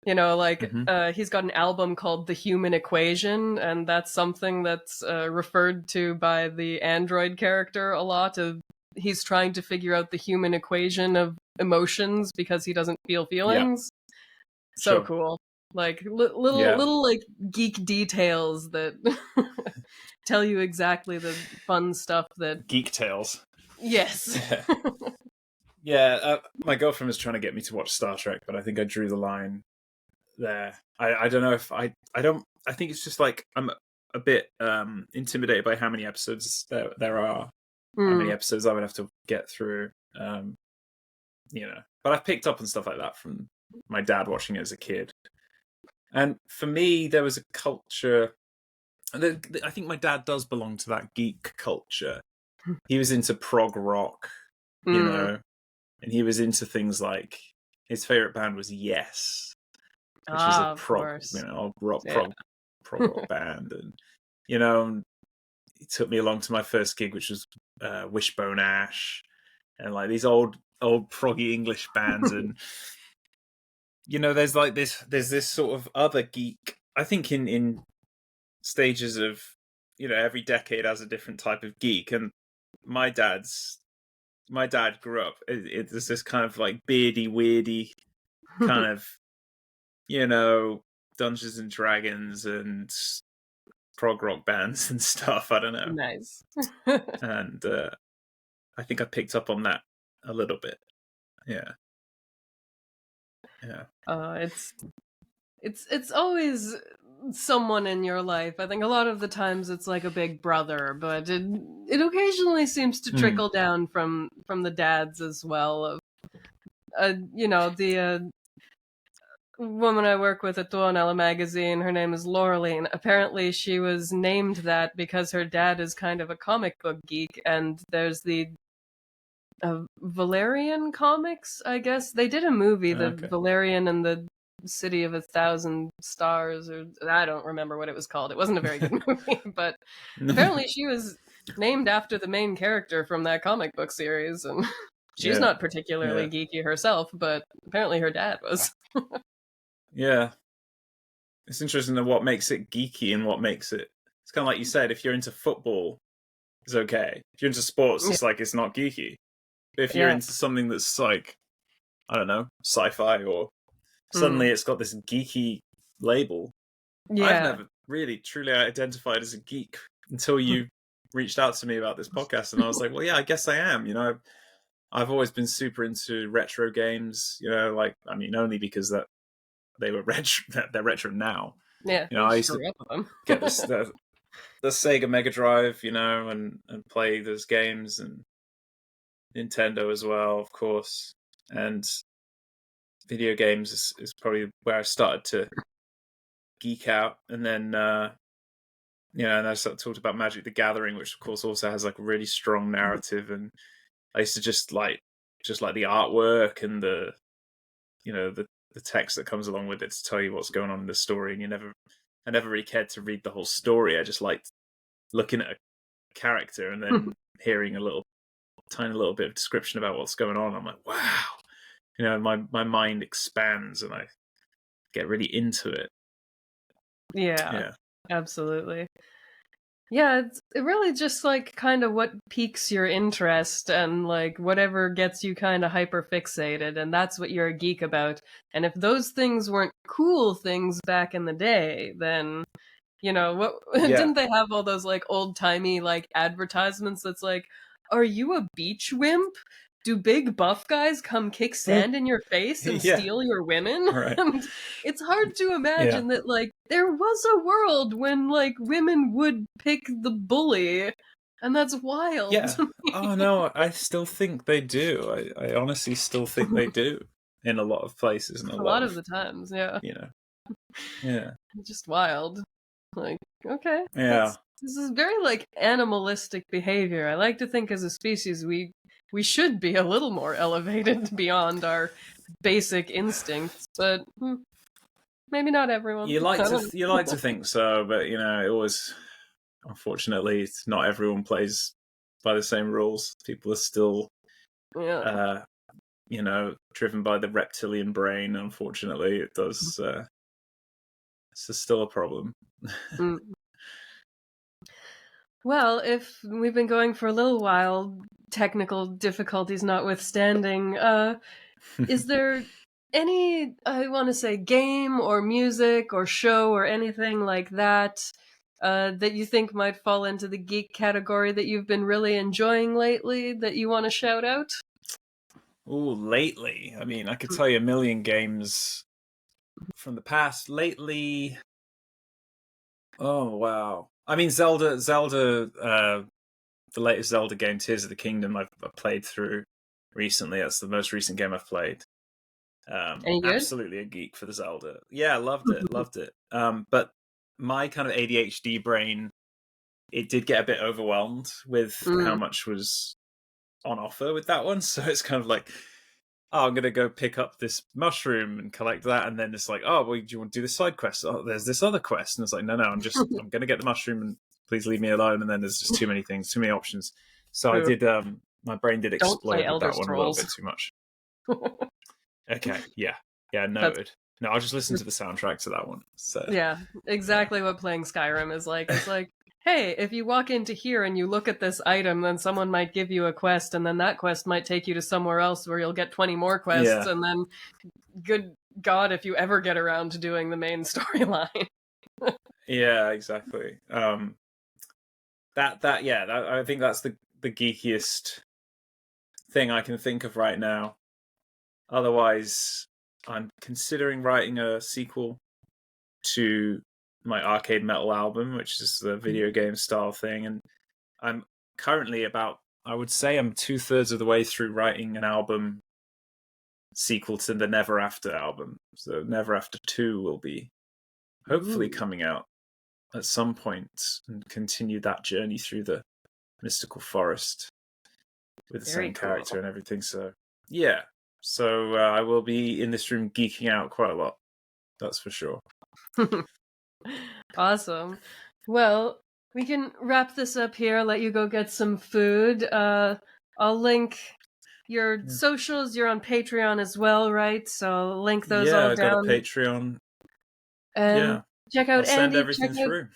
He's got an album called The Human Equation, and that's something that's referred to by the android character a lot. He's trying to figure out the human equation of emotions because he doesn't feel feelings. So cool. Little geek details that tell you exactly the fun stuff that... Geek tales. Yes. My girlfriend was trying to get me to watch Star Trek, but I think I drew the line there. I don't know if I think it's just I'm a bit intimidated by how many episodes there are, how many episodes I would have to get through, but I've picked up on stuff like that from my dad watching it as a kid. And for me, there was a culture. I think my dad does belong to that geek culture. He was into prog rock, and he was into things like, his favorite band was Yes, which is a prog rock band, and he took me along to my first gig, which was Wishbone Ash, and these old proggy English bands, and there's this sort of other geek. I think in stages of, every decade has a different type of geek, and my dad grew up. It's this kind of beardy, weirdy kind of, Dungeons and Dragons and prog rock bands and stuff. I don't know. Nice. And I think I picked up on that a little bit. Yeah. It's always someone in your life. I think a lot of the times it's like a big brother, but it occasionally seems to trickle down from the dads as well. The woman I work with at Tuonela magazine, her name is Laureline. Apparently she was named that because her dad is kind of a comic book geek, and there's the Valerian comics, I guess. They did a movie, the Valerian and the City of 1,000 Stars, or I don't remember what it was called. It wasn't a very good movie, but apparently she was named after the main character from that comic book series, and she's not particularly geeky herself, but apparently her dad was. Yeah. It's interesting that what makes it geeky and what makes it... It's kind of like you said, if you're into football, it's okay. If you're into sports, it's it's not geeky. if you're into something that's like, I don't know, sci-fi, or suddenly it's got this geeky label. I've never really truly identified as a geek until you reached out to me about this podcast, and I was like, well, yeah, I guess I am. You know, I've always been super into retro games. You know, like, I mean, only because that they were retro, they're retro now. Yeah, you know, I used to get this the Sega Mega Drive, you know, and play those games, and Nintendo as well, of course. And video games is probably where I started to geek out. And then and I talked about Magic the Gathering, which of course also has like a really strong narrative, and I used to just like the artwork and the text that comes along with it to tell you what's going on in the story. And I never really cared to read the whole story. I just liked looking at a character and then hearing a tiny little bit of description about what's going on. I'm like, wow, you know, my mind expands and I get really into it. Yeah, absolutely. Yeah, it really just like kind of what piques your interest and like whatever gets you kind of hyper fixated, and that's what you're a geek about. And if those things weren't cool things back in the day, then you know what? Didn't they have all those like old timey like advertisements that's like, "Are you a beach wimp? Do big buff guys come kick sand in your face and steal your women?" Right. And it's hard to imagine that like there was a world when like women would pick the bully, and that's wild. Yeah. Oh no, I still think they do. I honestly still think they do in a lot of places and a lot of the times. Yeah. You know. Yeah. Just wild. Like, okay. Yeah. This is very like animalistic behavior. I like to think as a species we should be a little more elevated beyond our basic instincts, but maybe not everyone. You like to think so, but you know, it always, unfortunately, not everyone plays by the same rules. People are still you know, driven by the reptilian brain. Unfortunately, it does it's still a problem. Well, if we've been going for a little while, technical difficulties notwithstanding, is there any, I want to say, game or music or show or anything like that that you think might fall into the geek category that you've been really enjoying lately that you want to shout out? Ooh, lately. I mean, I could tell you a million games from the past. Lately, oh wow. I mean, Zelda, the latest Zelda game, Tears of the Kingdom, I've played through recently. That's the most recent game I've played. Any good? Absolutely a geek for the Zelda. Yeah, loved it. But my kind of ADHD brain, it did get a bit overwhelmed with how much was on offer with that one. So it's kind of like, oh, I'm gonna go pick up this mushroom and collect that, and then it's like, oh, well, do you want to do this side quest? Oh, there's this other quest, and it's like, no, I'm gonna get the mushroom, and please leave me alone. And then there's just too many things, too many options. So I did. My brain did explode with that one a little bit too much. Okay, yeah, noted. No, I'll just listen to the soundtrack to that one. So yeah, exactly what playing Skyrim is like. It's like, hey, if you walk into here and you look at this item, then someone might give you a quest, and then that quest might take you to somewhere else where you'll get 20 more quests, and then, good God, if you ever get around to doing the main storyline. Yeah, exactly. I think that's the geekiest thing I can think of right now. Otherwise, I'm considering writing a sequel to my Arcade Metal album, which is the video game style thing. And I'm currently I would say I'm 2/3 of the way through writing an album sequel to the Never After album. So Never After 2 will be hopefully coming out at some point and continue that journey through the mystical forest with the same character and everything. So, yeah. So I will be in this room geeking out quite a lot. That's for sure. Awesome. Well, we can wrap this up here, let you go get some food. I'll link your socials. You're on Patreon as well, right? So I'll link those all down. Yeah, I got a Patreon. And check out I'll Andy. Send everything through.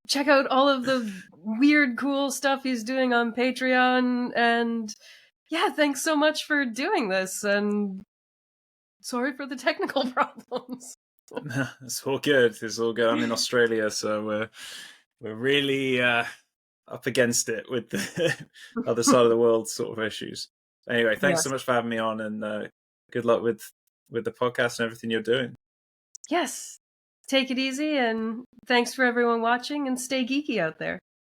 Check out all of the weird, cool stuff he's doing on Patreon, and Yeah, thanks so much for doing this, and sorry for the technical problems. It's all good. It's all good. I'm in Australia, so we're really up against it with the other side of the world sort of issues. Anyway, thanks so Yes. much for having me on, and good luck with the podcast and everything you're doing. Yes. Take it easy, and thanks for everyone watching, and stay geeky out there.